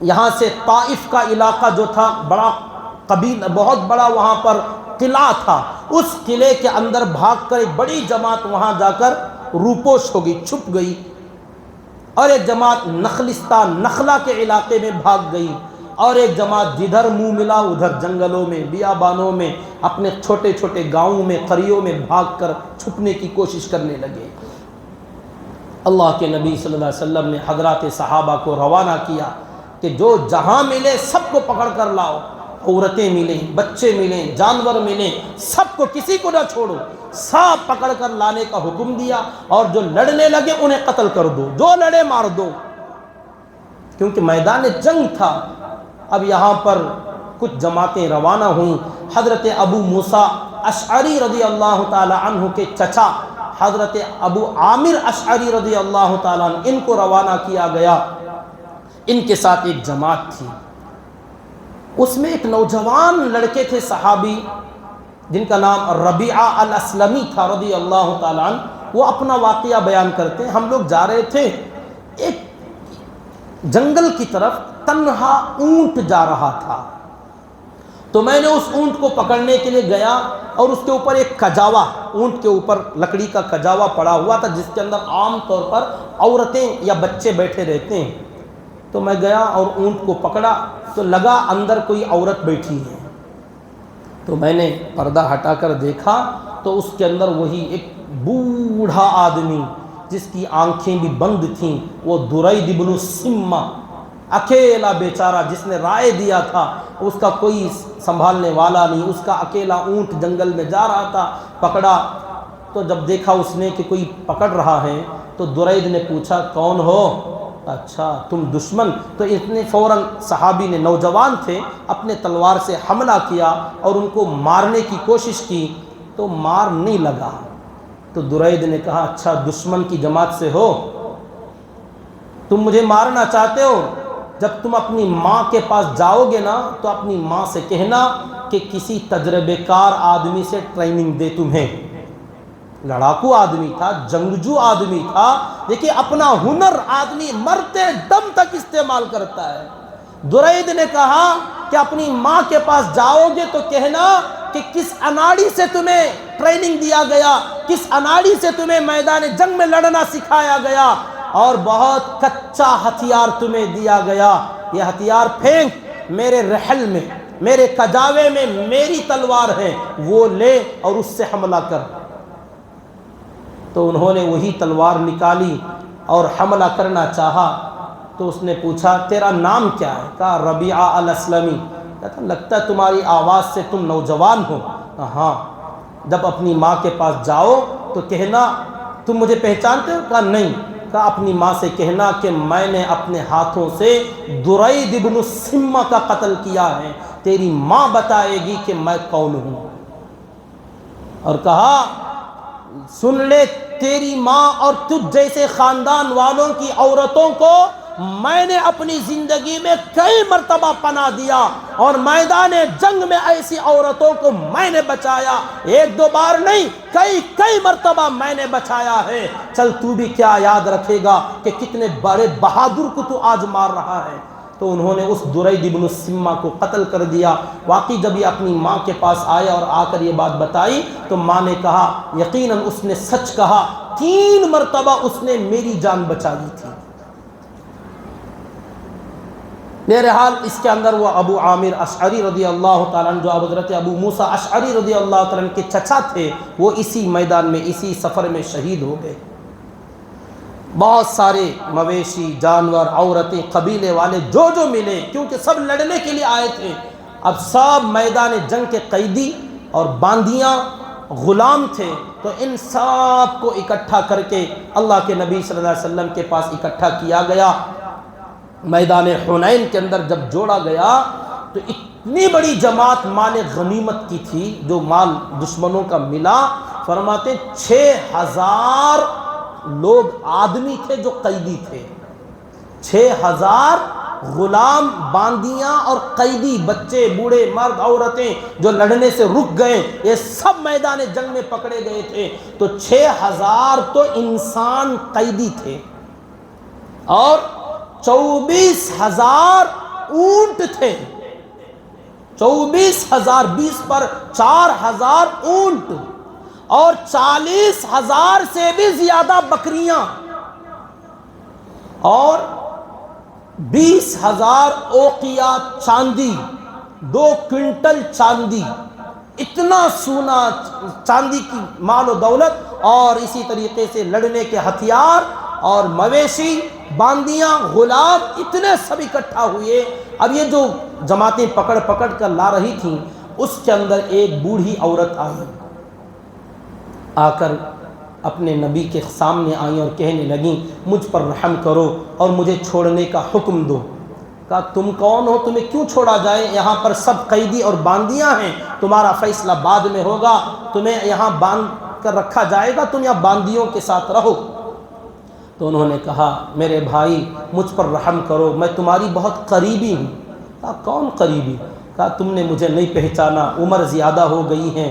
یہاں سے طائف کا علاقہ جو تھا، بڑا قبیلہ، بہت بڑا وہاں پر قلعہ تھا، اس قلعے کے اندر بھاگ کر ایک بڑی جماعت وہاں جا کر روپوش ہو گئی، چھپ گئی. اور ایک جماعت نخلستان، نخلا کے علاقے میں بھاگ گئی. اور ایک جماعت جدھر منہ ملا ادھر جنگلوں میں، بیابانوں میں، اپنے چھوٹے چھوٹے گاؤں میں، قریوں میں بھاگ کر چھپنے کی کوشش کرنے لگے. اللہ کے نبی صلی اللہ علیہ وسلم نے حضرات صحابہ کو روانہ کیا کہ جو جہاں ملے سب کو پکڑ کر لاؤ. عورتیں ملیں، بچے ملیں، جانور ملیں، سب کو، کسی کو نہ چھوڑو، سب پکڑ کر لانے کا حکم دیا. اور جو لڑنے لگے انہیں قتل کر دو، جو لڑے مار دو، کیونکہ میدان جنگ تھا. اب یہاں پر کچھ جماعتیں روانہ ہوئیں. حضرت ابو موسیٰ اشعری رضی اللہ تعالی عنہ کے چچا حضرت ابو عامر اشعری رضی اللہ تعالیٰ عنہ، ان کو روانہ کیا گیا. ان کے ساتھ ایک جماعت تھی، اس میں ایک نوجوان لڑکے تھے صحابی جن کا نام ربیعہ الاسلمی تھا رضی اللہ تعالیٰ عنہ. وہ اپنا واقعہ بیان کرتے ہیں. ہم لوگ جا رہے تھے، ایک جنگل کی طرف تنہا اونٹ جا رہا تھا، تو میں نے اس اونٹ کو پکڑنے کے لیے گیا، اور اس کے اوپر ایک کجاوا، اونٹ کے اوپر لکڑی کا کجاوا پڑا ہوا تھا جس کے اندر عام طور پر عورتیں یا بچے بیٹھے رہتے ہیں. تو میں گیا اور اونٹ کو پکڑا تو لگا اندر کوئی عورت بیٹھی ہے. تو میں نے پردہ ہٹا کر دیکھا تو اس کے اندر وہی ایک بوڑھا آدمی جس کی آنکھیں بھی بند تھیں، وہ درید ابن السمہ، اکیلا بیچارہ جس نے رائے دیا تھا، اس کا کوئی سنبھالنے والا نہیں، اس کا اکیلا اونٹ جنگل میں جا رہا تھا. پکڑا تو جب دیکھا اس نے کہ کوئی پکڑ رہا ہے تو درید نے پوچھا کون ہو؟ اچھا تم دشمن. تو اتنے فوراً صحابی نے، نوجوان تھے، اپنے تلوار سے حملہ کیا اور ان کو مارنے کی کوشش کی تو مار نہیں لگا. تو درید نے کہا اچھا دشمن کی جماعت سے ہو، تم مجھے مارنا چاہتے ہو؟ جب تم اپنی ماں کے پاس جاؤ گے نا تو اپنی ماں سے کہنا کہ کسی تجربے کار آدمی سے ٹریننگ دے تمہیں. لڑاکو آدمی تھا، جنگجو آدمی تھا، دیکھیے اپنا ہنر آدمی مرتے دم تک استعمال کرتا ہے. درید نے کہا کہ اپنی ماں کے پاس جاؤ گے تو کہنا کہ کس اناڑی سے تمہیں ٹریننگ دیا گیا، کس اناڑی سے تمہیں میدان جنگ میں لڑنا سکھایا گیا، اور بہت کچا ہتھیار تمہیں دیا گیا. یہ ہتھیار پھینک میرے رحل میں، میرے کجاوے میں میری تلوار ہے، وہ لے اور اس سے حملہ کر. تو انہوں نے وہی تلوار نکالی اور حملہ کرنا چاہا. تو اس نے پوچھا تیرا نام کیا ہے؟ کہا ربیعہ الاسلمی. کہتا لگتا ہے تمہاری آواز سے تم نوجوان ہو. ہاں. جب اپنی ماں کے پاس جاؤ تو کہنا تم مجھے پہچانتے ہو؟ کہا نہیں۔ کہا اپنی ماں سے کہنا کہ میں نے اپنے ہاتھوں سے درید ابن السمہ کا قتل کیا ہے، تیری ماں بتائے گی کہ میں کون ہوں۔ اور کہا سن لے، تیری ماں اور تجھ جیسے خاندان والوں کی عورتوں کو میں نے اپنی زندگی میں کئی مرتبہ پناہ دیا، اور میدان جنگ میں ایسی عورتوں کو میں نے بچایا، ایک دو بار نہیں، کئی مرتبہ میں نے بچایا ہے۔ چل تو بھی کیا یاد رکھے گا کہ کتنے بڑے بہادر کو تو آج مار رہا ہے۔ تو انہوں نے اس درید ابن السمہ کو قتل کر دیا۔ واقعی جب یہ اپنی ماں کے پاس آیا اور آ کر یہ بات بتائی تو ماں نے کہا یقیناً اس نے سچ کہا، 3 مرتبہ اس نے میری جان بچا لی تھی۔ بہرحال اس کے اندر وہ ابو عامر اشعری رضی اللہ تعالیٰ عنہ، جو حضرت ابو موسیٰ اشعری رضی اللہ تعالیٰ عنہ کے چچا تھے، وہ اسی میدان میں اسی سفر میں شہید ہو گئے۔ بہت سارے مویشی، جانور، عورتیں، قبیلے والے جو ملے، کیونکہ سب لڑنے کے لیے آئے تھے، اب سب میدان جنگ کے قیدی اور باندیاں غلام تھے، تو ان سب کو اکٹھا کر کے اللہ کے نبی صلی اللہ علیہ وسلم کے پاس اکٹھا کیا گیا۔ میدان حنین کے اندر جب جوڑا گیا تو اتنی بڑی جماعت مال غنیمت کی تھی، جو مال دشمنوں کا ملا، فرماتے 6000 لوگ آدمی تھے جو قیدی تھے، 6000 غلام، باندیاں اور قیدی، بچے، بوڑھے، مرد، عورتیں جو لڑنے سے رک گئے، یہ سب میدان جنگ میں پکڑے گئے تھے۔ تو 6000 تو انسان قیدی تھے، اور 24000 اونٹ تھے، 24000، 20 پر 4000 اونٹ، اور 40000 سے بھی زیادہ بکریاں، اور 20000 اوقیہ چاندی، 2 کوئنٹل چاندی، اتنا سونا چاندی کی مال و دولت، اور اسی طریقے سے لڑنے کے ہتھیار اور مویشی، باندیاں، غلام، اتنے سب اکٹھا ہوئے۔ اب یہ جو جماعتیں پکڑ کر لا رہی تھیں، اس کے اندر ایک بوڑھی عورت آئی، آ کر اپنے نبی کے سامنے آئیں اور کہنے لگیں مجھ پر رحم کرو اور مجھے چھوڑنے کا حکم دو۔ کہا تم کون ہو، تمہیں کیوں چھوڑا جائے؟ یہاں پر سب قیدی اور باندیاں ہیں، تمہارا فیصلہ بعد میں ہوگا، تمہیں یہاں باندھ کر رکھا جائے گا، تم یہاں باندیوں کے ساتھ رہو۔ تو انہوں نے کہا میرے بھائی مجھ پر رحم کرو، میں تمہاری بہت قریبی ہوں۔ کہا کون قریبی؟ کہا تم نے مجھے نہیں پہچانا، عمر زیادہ ہو گئی ہے،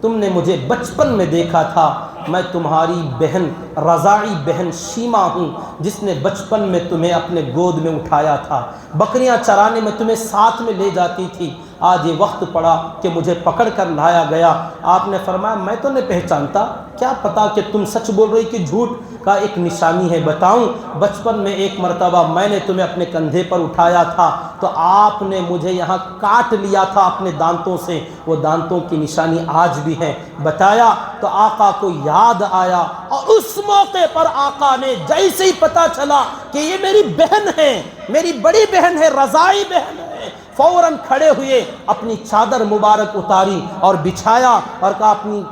تم نے مجھے بچپن میں دیکھا تھا، میں تمہاری بہن، رضاعی بہن شیما ہوں، جس نے بچپن میں تمہیں اپنے گود میں اٹھایا تھا، بکریاں چرانے میں تمہیں ساتھ میں لے جاتی تھی، آج یہ وقت پڑا کہ مجھے پکڑ کر لایا گیا۔ آپ نے فرمایا میں تو نہیں پہچانتا، کیا پتا کہ تم سچ بول رہی کہ جھوٹ؟ کا ایک نشانی ہے بتاؤں؟ بچپن میں ایک مرتبہ میں نے تمہیں اپنے کندھے پر اٹھایا تھا تو آپ نے مجھے یہاں کاٹ لیا تھا اپنے دانتوں سے، وہ دانتوں کی نشانی آج بھی ہے۔ بتایا تو آقا کو یاد آیا، اور اس موقع پر آقا نے جیسے ہی پتا چلا کہ یہ میری بہن ہے، میری بڑی بہن ہے، رضاعی بہن ہے، فوراً کھڑے ہوئے، اپنی چادر مبارک اتاری اور بچھایا، اور کہا اپنی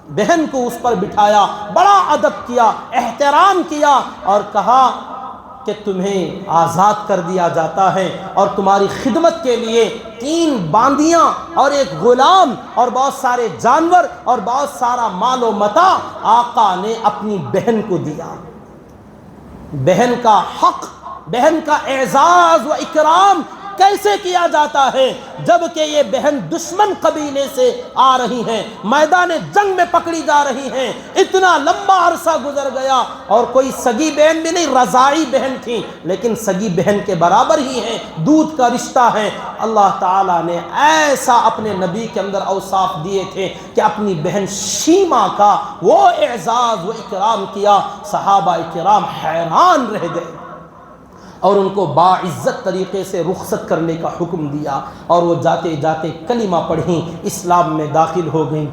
بہن کو اس پر بٹھایا، بڑا ادب کیا، احترام کیا، اور کہا کہ تمہیں آزاد کر دیا جاتا ہے، اور تمہاری خدمت کے لیے 3 باندیاں اور ایک غلام اور بہت سارے جانور اور بہت سارا مال و متاع آقا نے اپنی بہن کو دیا۔ بہن کا حق، بہن کا اعزاز و اکرام کیسے کیا جاتا ہے جبکہ یہ بہن دشمن قبیلے سے آ رہی ہیں، میدان جنگ میں پکڑی جا رہی ہیں، اتنا لمبا عرصہ گزر گیا اور کوئی سگی بہن بھی نہیں، رضاعی بہن تھی لیکن سگی بہن کے برابر ہی ہیں، دودھ کا رشتہ ہے۔ اللہ تعالیٰ نے ایسا اپنے نبی کے اندر اوصاف دیے تھے کہ اپنی بہن شیما کا وہ اعزاز و اکرام کیا، صحابہ کرام حیران رہ گئے اور ان کو باعزت طریقے سے رخصت کرنے کا حکم دیا، اور وہ جاتے جاتے کلمہ پڑھیں، اسلام میں داخل ہو گئیں۔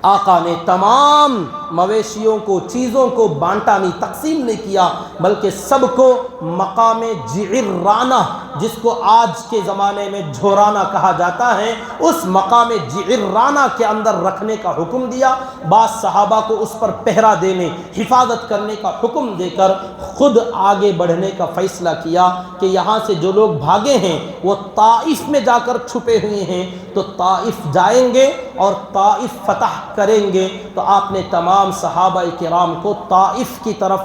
آقا نے تمام مویشیوں کو چیزوں کو بانٹا نہیں، تقسیم نہیں کیا، بلکہ سب کو مقام جعرانہ، جس کو آج کے زمانے میں جھورانہ کہا جاتا ہے، اس مقام جعرانہ کے اندر رکھنے کا حکم دیا۔ بعض صحابہ کو اس پر پہرا دینے، حفاظت کرنے کا حکم دے کر خود آگے بڑھنے کا فیصلہ کیا کہ یہاں سے جو لوگ بھاگے ہیں وہ طائف میں جا کر چھپے ہوئے ہیں، تو طائف جائیں گے اور طائف فتح کریں گے۔ تو آپ نے تمام صحابہ کرام کو طائف کی طرف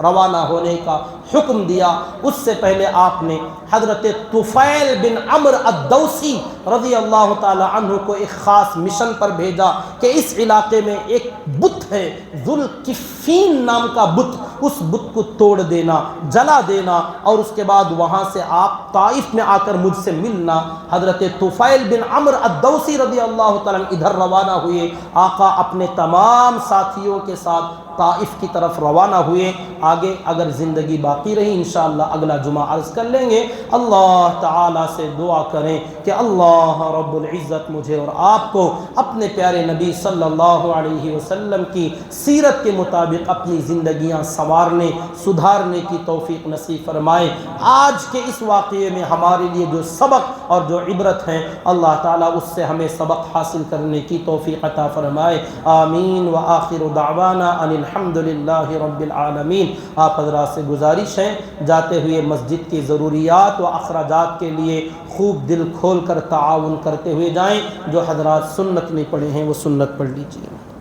روانہ ہونے کا حکم دیا۔ اس سے پہلے آپ نے حضرت طفیل بن عمرو الدوسی رضی اللہ تعالی عنہ کو ایک خاص مشن پر بھیجا کہ اس علاقے میں ایک بت ہے، ذوالکفین نام کا بت، اس بت کو توڑ دینا، جلا دینا، اور اس کے بعد وہاں سے آپ طائف میں آ کر مجھ سے ملنا۔ حضرت طفیل بن عمرو الدوسی رضی اللہ تعالیٰ عنہ ادھر روانہ ہوئے، آقا اپنے تمام ساتھیوں کے ساتھ طائف کی طرف روانہ ہوئے۔ آگے اگر زندگی باقی رہی انشاءاللہ اگلا جمعہ عرض کر لیں گے۔ اللہ تعالیٰ سے دعا کریں کہ اللہ رب العزت مجھے اور آپ کو اپنے پیارے نبی صلی اللہ علیہ وسلم کی سیرت کے مطابق اپنی زندگیاں سنوارنے سدھارنے کی توفیق نصیب فرمائے۔ آج کے اس واقعے میں ہمارے لیے جو سبق اور جو عبرت ہیں، اللہ تعالیٰ اس سے ہمیں سبق حاصل کرنے کی توفیق عطا فرمائے۔ آمین۔ وآخر دعوانا ان الحمدللہ رب العالمین۔ آپ حضرات سے گزارش ہے جاتے ہوئے مسجد کی ضروریات و اخراجات کے لیے خوب دل کھول کر تعاون کرتے ہوئے جائیں۔ جو حضرات سنت نہیں پڑھے ہیں وہ سنت پڑھ لیجیے۔